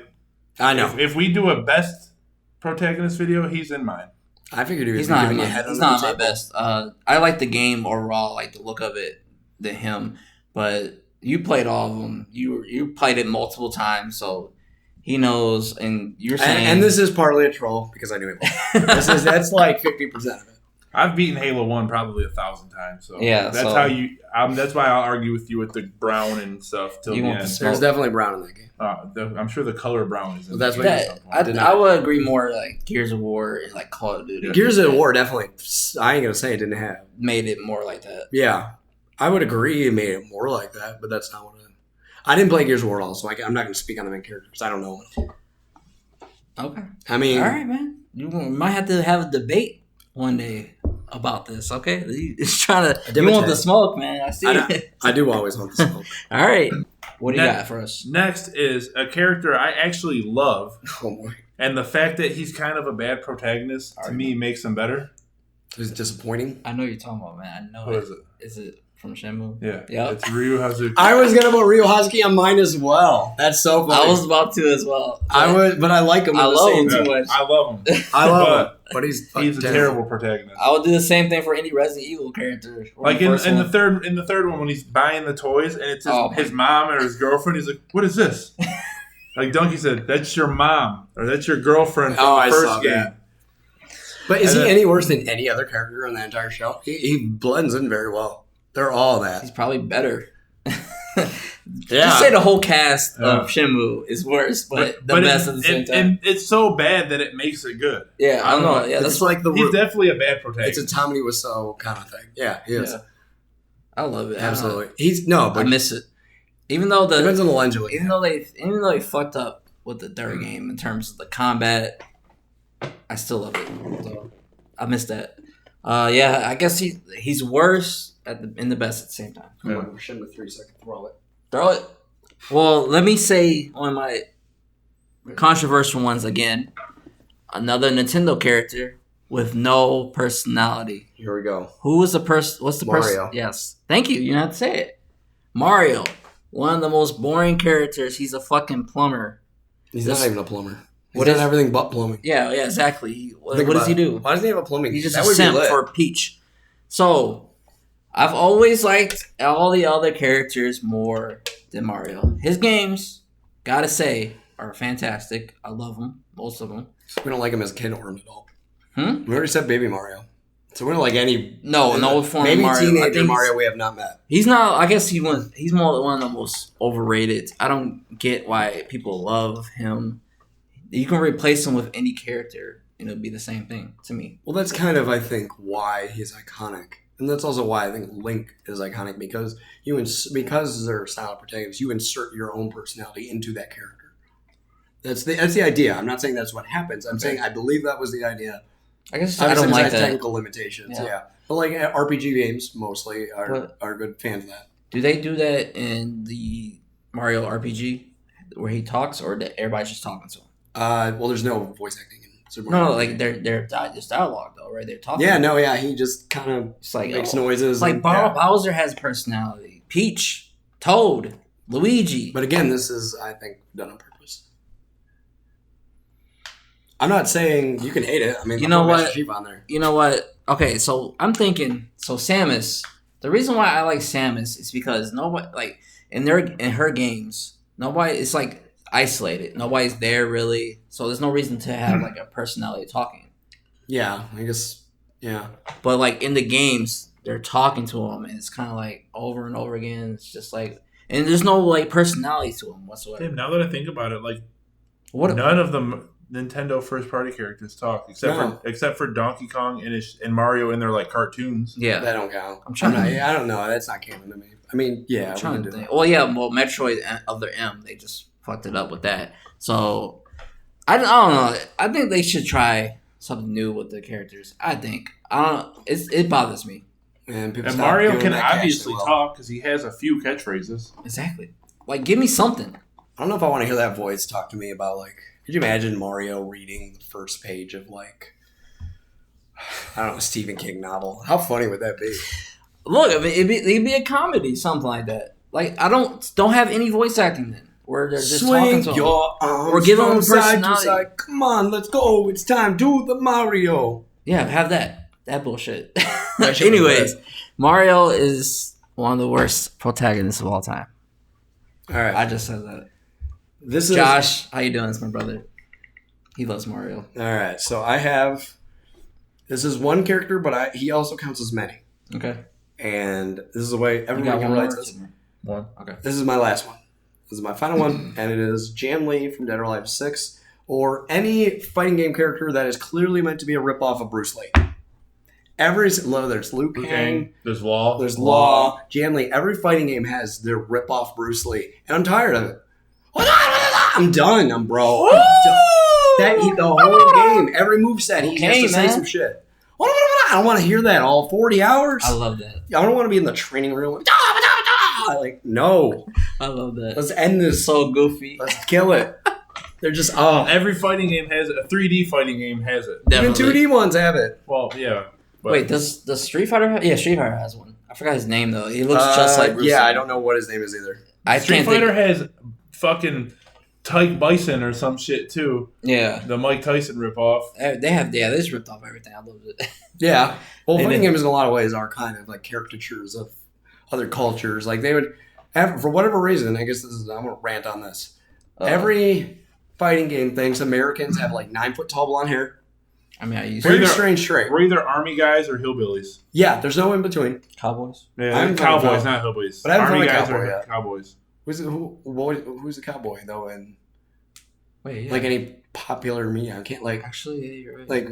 I know. If we do a best protagonist video, he's in mine. I figured he was he's not giving you a head on He's the not table. my best. I like the game overall, like the look of it, than him. But you played all of them. You played it multiple times, so he knows. And you're saying, and this is partly a troll because I knew it. That's like 50% of it. I've beaten Halo 1 probably 1,000 times. So yeah, that's how you. That's why I'll argue with you with the brown and stuff till the end. There's definitely brown in that game. I'm sure the color brown is. That's what I would agree more like Gears of War and like Call of Duty. Gears of War definitely. I ain't gonna say it didn't have made it more like that. Yeah, I would agree it made it more like that, but that's not what I didn't play Gears of War at all, so I'm not gonna speak on the main characters. I don't know. Okay. I mean, all right, man. You might have to have a debate one day about this. Okay, he's trying to. You want the smoke, man? I see. I do always want the smoke. All right. What do you got for us? Next is a character I actually love. Oh boy. And the fact that he's kind of a bad protagonist, to me, makes him better. Is it disappointing? I know you're talking about, man. I know. Who is it? Is it from Shenmue? Yeah. Yep. It's Ryu Hazuki. I was gonna put Ryu Hazuki on mine as well. That's so funny. I was about to as well. But I like him. I love him too much. I love him. I love him. But he's a terrible protagonist. I would do the same thing for any Resident Evil character. Like in the third one when he's buying the toys and it's his mom or his girlfriend, he's like, "What is this?" Like Donkey said, "That's your mom or that's your girlfriend from the first game." That. But is he any worse than any other character on the entire show? He blends in very well. They're all that. He's probably better. Just say the whole cast of Shenmue is worse, but best at the same time. And it's so bad that it makes it good. Yeah, I don't know. Yeah, that's like he's definitely a bad protagonist. It's a Tommy Wiseau kind of thing. Yeah, he is. Yeah. I love it. Absolutely. But I miss it. Even though depends on the lens you look. Even though they fucked up with the third game in terms of the combat, I still love it. So I miss that. Yeah, I guess he's worse in the best at the same time. Come on, we're shooting with 3 seconds. Throw it. Well, let me say one of my controversial ones again. Another Nintendo character with no personality. Here we go. Who was the person? What's the person? Mario. Yes. Thank you. You didn't have to say it. Mario. One of the most boring characters. He's a fucking plumber. He's not even a plumber. He's done everything but plumbing. Yeah, exactly. What does he do? Why doesn't he have a plumbing? He's just a simp for Peach. So, I've always liked all the other characters more than Mario. His games, gotta say, are fantastic. I love them, most of them. We don't like him as a kid or an adult. We already said Baby Mario. So we don't like any... No form of Mario. Maybe teenager Mario we have not met. He's not... I guess he's more one of the most overrated. I don't get why people love him. You can replace him with any character, and it'll be the same thing to me. Well, that's kind of, I think, why he's iconic. And that's also why I think Link is iconic, because because they're style protagonists, you insert your own personality into that character. That's the idea. I'm not saying that's what happens. I'm saying I believe that was the idea. I guess I don't like that. Technical limitations, yeah. But like RPG games mostly are good fans of that. Do they do that in the Mario RPG where he talks, or that everybody's just talking to him? Well, there's no voice acting in Super Mario. No, like they're just dialogue though, right? They're talking. Yeah, he just kind of makes noises. It's like Bowser has personality. Peach, Toad, Luigi. But again, this is, I think, done on purpose. I'm not saying you can hate it. I mean, you know what? Master Chief on there. You know what? Okay, so I'm thinking. So Samus. The reason why I like Samus is because nobody, like in her games, nobody. It's like isolated. Nobody's there really, so there's no reason to have like a personality talking. Yeah, I guess. Yeah, but like in the games, they're talking to him, and it's kind of like over and over again. It's just like, and there's no like personality to him whatsoever. Damn, now that I think about it, like none of them Nintendo first-party characters talk, except for Donkey Kong and Mario in their like cartoons. Yeah, that don't count. I don't know. That's not canon to me. I mean, yeah. I'm trying to think. Well, yeah. Well, Metroid Other M, they just fucked it up with that. So I don't know. I think they should try something new with the characters. I don't know. It bothers me. And Mario can obviously talk because he has a few catchphrases. Exactly. Like, give me something. I don't know if I want to hear that voice talk to me about, like, could you imagine Mario reading the first page of, like, I don't know, a Stephen King novel? How funny would that be? Look, I mean, it'd be a comedy, something like that. Like, I don't have any voice acting then. Where they're just talking to your arms or giving them a side personality. to side. Come on, let's go. It's time. Do the Mario. Yeah, have that. That bullshit. Anyways, Mario is one of the worst protagonists of all time. All right. I just said that. This is Josh. How you doing? It's my brother. He loves Mario. All right. So this is one character, but he also counts as many. Okay. And this is the way everyone can relate to this. One. Okay. This is my last one. This is my final one, and it is Jan Lee from Dead or Alive 6, or any fighting game character that is clearly meant to be a ripoff of Bruce Lee. There's Liu Kang, there's Law. There's Law. Jan Lee. Every fighting game has their rip-off Bruce Lee, and I'm tired of it. I'm done, bro. The whole game, every moveset, he has to say some shit. I don't want to hear that all 40 hours. I love that. I don't want to be in the training room. Like, no. I love that. Let's end this. So goofy. Let's kill it. They're just, Every fighting game has it. A 3D fighting game has it. Definitely. Even 2D ones have it. Well, yeah. But wait, does Street Fighter have... Yeah, Street Fighter has one. I forgot his name, though. He looks just like Bruce Lee. I don't know what his name is either. Street Fighter has fucking Tyke Bison or some shit, too. Yeah. The Mike Tyson ripoff. They just ripped off everything. I loved it. Yeah. Well, fighting games in a lot of ways are kind of like caricatures of other cultures. Like, they would... for whatever reason, I guess I'm going to rant on this. Every fighting game thinks Americans have like 9-foot tall blonde hair. I mean, I used very strange trait. We're either army guys or hillbillies. Yeah, there's no in between. Cowboys? Yeah, cowboys, not hillbillies. But I haven't army found a guys cowboy are yet. Cowboys. Who's a cowboy though? And wait, yeah. Like any popular media, I can't like. Actually, yeah, you're right. Like,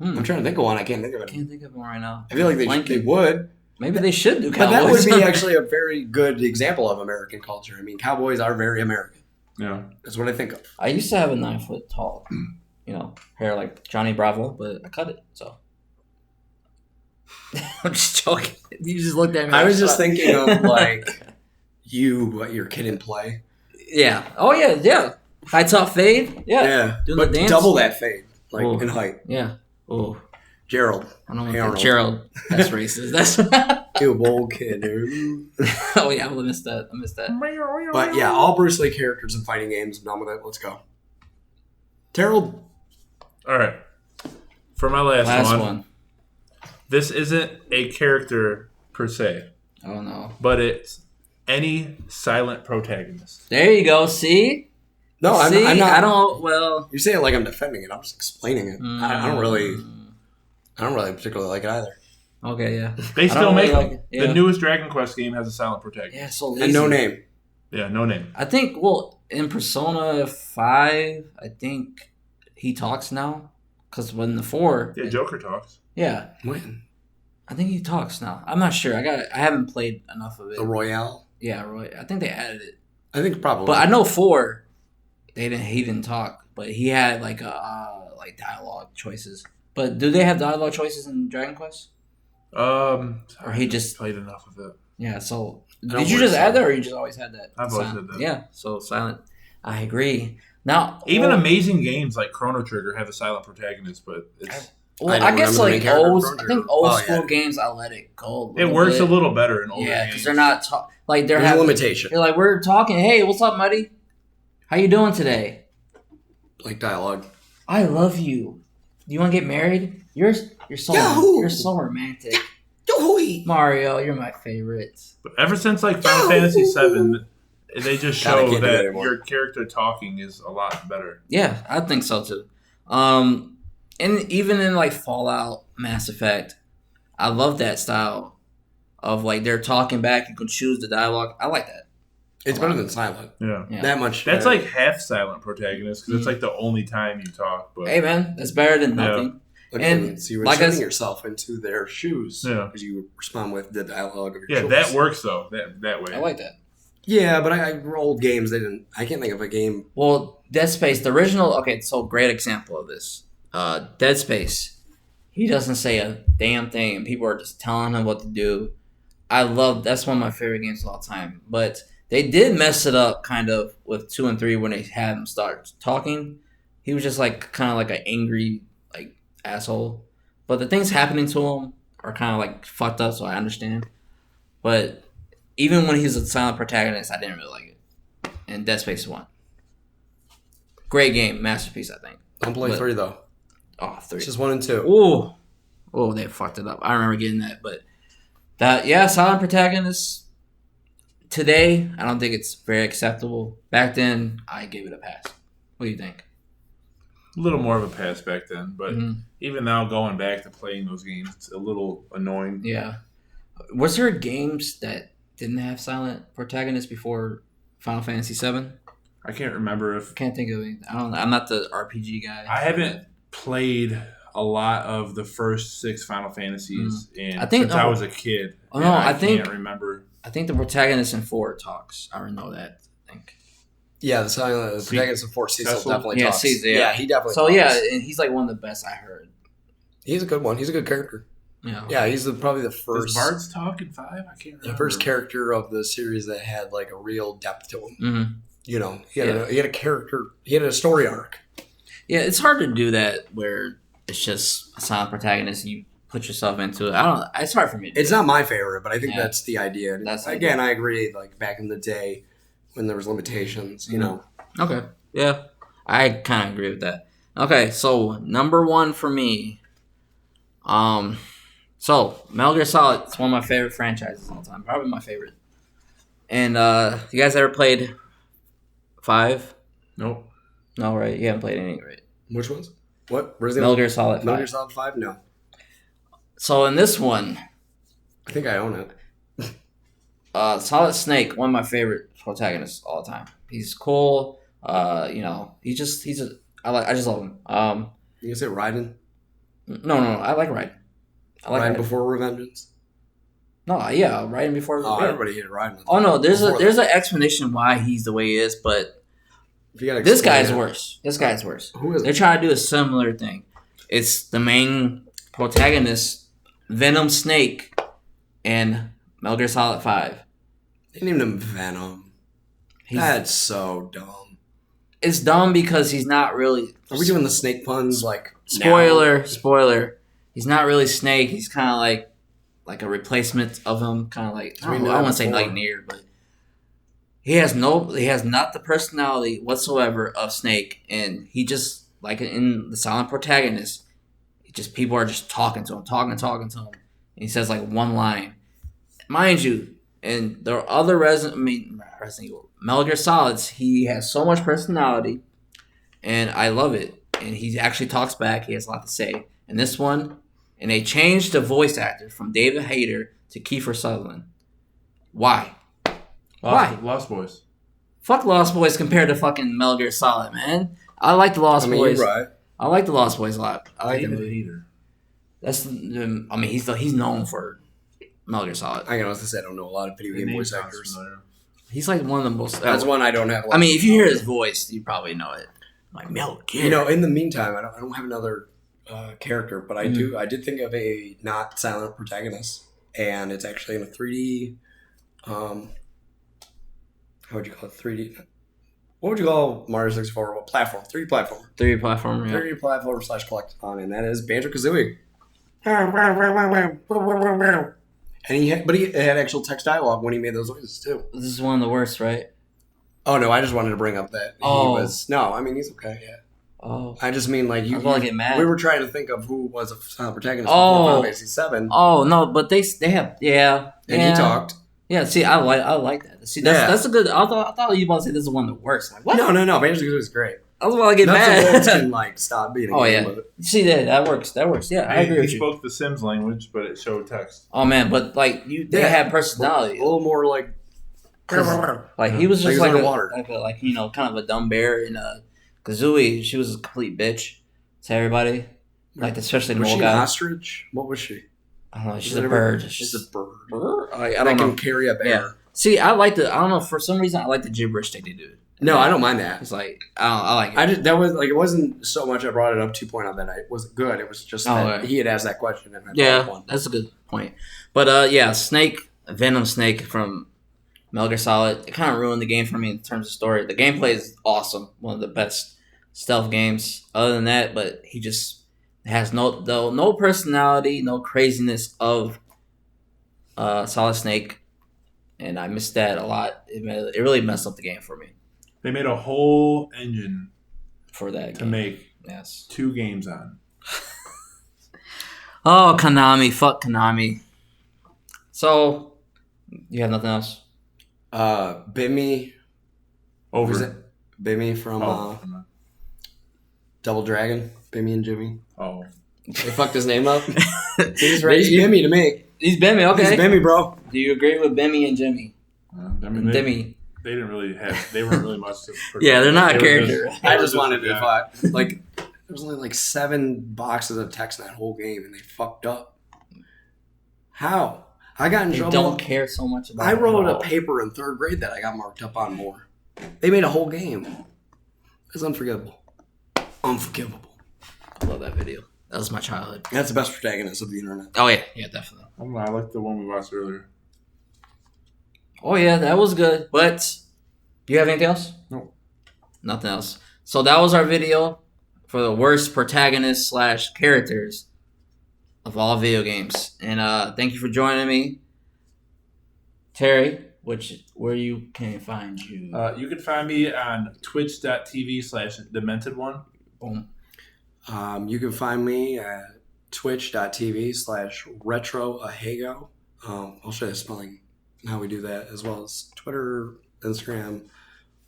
I'm trying to think of one. I can't think of it. I can't think of one right now. I feel like they would. Maybe they should do cowboys. But that would be actually a very good example of American culture. I mean, cowboys are very American. Yeah, that's what I think of. I used to have a 9-foot tall, hair like Johnny Bravo, but I cut it. So I'm just joking. You just looked at me. I was just thinking of like your kid in Play. Yeah. Oh yeah. High top fade. Yeah. Yeah. Doing but the dance. Double that fade, like in height. Yeah. Oh. Gerald. I don't know. Gerald. That's racist. That's. You old kid. Oh yeah, I missed that. But yeah, all Bruce Lee characters in fighting games. Done with it. Let's go. Terrell. All right. For my last one. This isn't a character per se. Oh no. But it's any silent protagonist. There you go. See. No, I'm not. I don't. Well, you say it like I'm defending it. I'm just explaining it. I don't really particularly like it either. Okay, yeah. They still make them. Yeah. The newest Dragon Quest game has a silent protagonist. Yeah, so lazy. And no name. Yeah, no name. I think, in Persona 5, I think he talks now. Because when the 4... Yeah, Joker talks. Yeah. When? I think he talks now. I'm not sure. I haven't played enough of it. The Royale? Yeah, I think they added it. I think probably. But I know 4, he didn't talk. But he had, like dialogue choices. But do they have dialogue choices in Dragon Quest? Or he just played enough of it. Yeah, so did you just add that, or you just always had that? I've always had that. Yeah, so silent. I agree. Now, even amazing games like Chrono Trigger have a silent protagonist, but it's. I guess like old school games, I let it go. It works a little better in older games. Yeah, because they're not there's a limitation. They're like, we're talking. Hey, what's up, buddy? How you doing today? Like dialogue. I love you. You want to get married? You're so romantic. Mario, you're my favorite. But ever since like Final Fantasy VII, they just show that your character talking is a lot better. Yeah, I think so too. And even in like Fallout, Mass Effect, I love that style of like they're talking back. You can choose the dialogue. I like that. It's better than silent. Yeah. That much. That's like half silent protagonist because it's like the only time you talk. But hey man, that's better than nothing. And so you're inserting yourself into their shoes because you respond with the dialogue of your choice. That works though. That way. I like that. Yeah, but old games, I can't think of a game. Well, Dead Space, the original. Okay, so great example of this. Dead Space. He doesn't say a damn thing, and people are just telling him what to do. That's one of my favorite games of all time. But they did mess it up kind of with 2 and 3 when they had him start talking. He was just like kind of like an angry like asshole. But the things happening to him are kind of like fucked up, so I understand. But even when he's a silent protagonist, I didn't really like it. And Dead Space 1. Great game, masterpiece, I think. Don't play 3 though. Oh, 3. It's just 1 and 2. Ooh. Oh, they fucked it up. I remember getting that, but silent protagonist. Today, I don't think it's very acceptable. Back then, I gave it a pass. What do you think? A little more of a pass back then, but even now, going back to playing those games, it's a little annoying. Yeah. Was there games that didn't have silent protagonists before Final Fantasy VII? I can't remember if... Can't think of anything. I'm not the RPG guy. I haven't played a lot of the first 6 Final Fantasies since I was a kid. Oh, no, I can't remember. I think the protagonist in 4 talks. I already know that. I think. Yeah, the protagonist in 4, Cecil definitely talks. Cecil, yeah, he definitely talks. So, and he's like one of the best I heard. He's a good one. He's a good character. Yeah. Yeah, he's probably the first... Does Bards talk in 5? I can't remember. The first character of the series that had like a real depth to him. Mm-hmm. You know, he had a character. He had a story arc. Yeah, it's hard to do that where it's just a silent protagonist and you put yourself into it. I don't know. It's hard for me to do. It's not my favorite, but I think that's the idea. That's again, I agree. Like back in the day when there was limitations, you know. Okay. Yeah. I kind of agree with that. Okay, so number 1 for me. So Metal Gear Solid is one of my favorite franchises of all time. Probably my favorite. And you guys ever played 5? Nope. No, right? You haven't played any, right? Which ones? What? Metal Gear Solid 5. Metal Gear Solid 5? No. So in this one, I think I own it. Solid Snake, one of my favorite protagonists all the time. He's cool. You know, I just love him. You can say Raiden? No, I like Raiden. I like Raiden before Revengeance? No, yeah, Raiden before. Oh, everybody hated Raiden. Oh no, there's an explanation why he's the way he is, but this guy's worse. This guy's worse. Who is it? They're trying to do a similar thing. It's the main protagonist, Venom Snake, and Metal Gear Solid 5. They named him Venom. That's so dumb. It's dumb because he's not really... Are we doing the snake puns like Spoiler. He's not really Snake. He's kind of like a replacement of him. Kind of like... I don't want to say like near, but... He has not the personality whatsoever of Snake, and he just, like in the silent protagonist, people are just talking to him. And he says like one line. Mind you, and there are other Resident Evil, Metal Gear Solids, he has so much personality, and I love it. And he actually talks back. He has a lot to say. And this one, and they changed the voice actor from David Hayter to Kiefer Sutherland. Why? Why? Lost Boys. Fuck Lost Boys compared to fucking Metal Gear Solid, man. I like the Lost Boys. You're right. I like the Lost Boys a lot. I like David them. Hayter. That's. He's known for Metal Gear Solid. I can honestly say I don't know a lot of video game voice actors. He's like one of the most. That's one I don't have. I mean, if you hear his voice, you probably know it. Like Metal Gear. You know, in the meantime, I don't have another character, but I do. I did think of a not silent protagonist, and it's actually in a 3D. How would you call it? 3D. What would you call Mario 64? What platform? 3D platform. 3D platform. Yeah. 3D platform / collectathon, and that is Banjo-Kazooie. And he had actual text dialogue when he made those noises too. This is one of the worst, right? Oh no, I just wanted to bring up that he was. No, I mean he's okay. Yeah. Oh. I just mean like you. I get mad. We were trying to think of who was a silent protagonist. Oh. Final Fantasy 7. Oh no, but they have And he talked. Yeah, see, I like that. See, that's a good. I thought you were about to say this is one of the worst. Like what? No. Banjo-Kazooie is great. I was about to get mad. Nuts and bolts can stop being. Oh yeah. See that works. That works. Yeah, I agree with you. He spoke the Sims language, but it showed text. Oh man, but like they have personality. A little more like Like he was just like underwater. Like you know, kind of a dumb bear. And Kazooie, she was a complete bitch to everybody. Like especially the Was old she an guy. ostrich? What was she? I don't know. She's a bird. She's a bird. I That don't know. can carry a bear. Yeah. See, I like the. I don't know. For some reason, I like the gibberish that they do. No, I don't mind that. It's like I like it. That was like it wasn't so much I brought it up 2.0 that it wasn't good. It was just that he had asked that question and I thought one. That's a good point. But yeah, Venom Snake from Metal Gear Solid, it kind of ruined the game for me in terms of story. The gameplay is awesome, one of the best stealth games. Other than that, but he just has no personality, no craziness of Solid Snake, and I missed that a lot. It really messed up the game for me. They made a whole engine For that to game. make 2 games on. Oh, Konami. Fuck Konami. So, you have nothing else? Bimmy. Over. Was it Bimmy from Double Dragon? Bimmy and Jimmy. Oh. They fucked his name up. He's Bimmy to me. He's Bimmy, okay. He's Bimmy, bro. Do you agree with Bimmy and Jimmy? Demi. They didn't really have. They weren't really much. Yeah, they're not a character. I just wanted to fuck. Like, there was only like 7 boxes of text in that whole game, and they fucked up. How? I got in trouble. Don't care so much about. I wrote a paper in 3rd grade that I got marked up on more. They made a whole game. It's unforgivable. Unforgivable. I love that video. That was my childhood. That's the best protagonist of the internet. Oh yeah, definitely. I don't know. I like the one we watched earlier. Oh yeah, that was good. But do you have anything else? No. Nothing else. So that was our video for the worst protagonists / characters of all video games. And thank you for joining me, Terry. Where you can find you? You can find me on twitch.tv/dementedone. Boom. You can find me at twitch.tv/retroahego. I'll show you the spelling and how we do that, as well as Twitter, Instagram,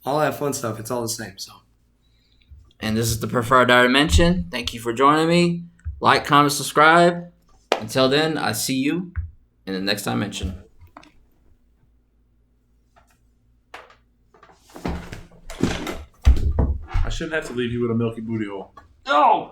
all that fun stuff. It's all the same. So. And this is the Preferred Dimension. Thank you for joining me. Like, comment, subscribe. Until then, I see you in the next dimension. I shouldn't have to leave you with a milky booty hole. No!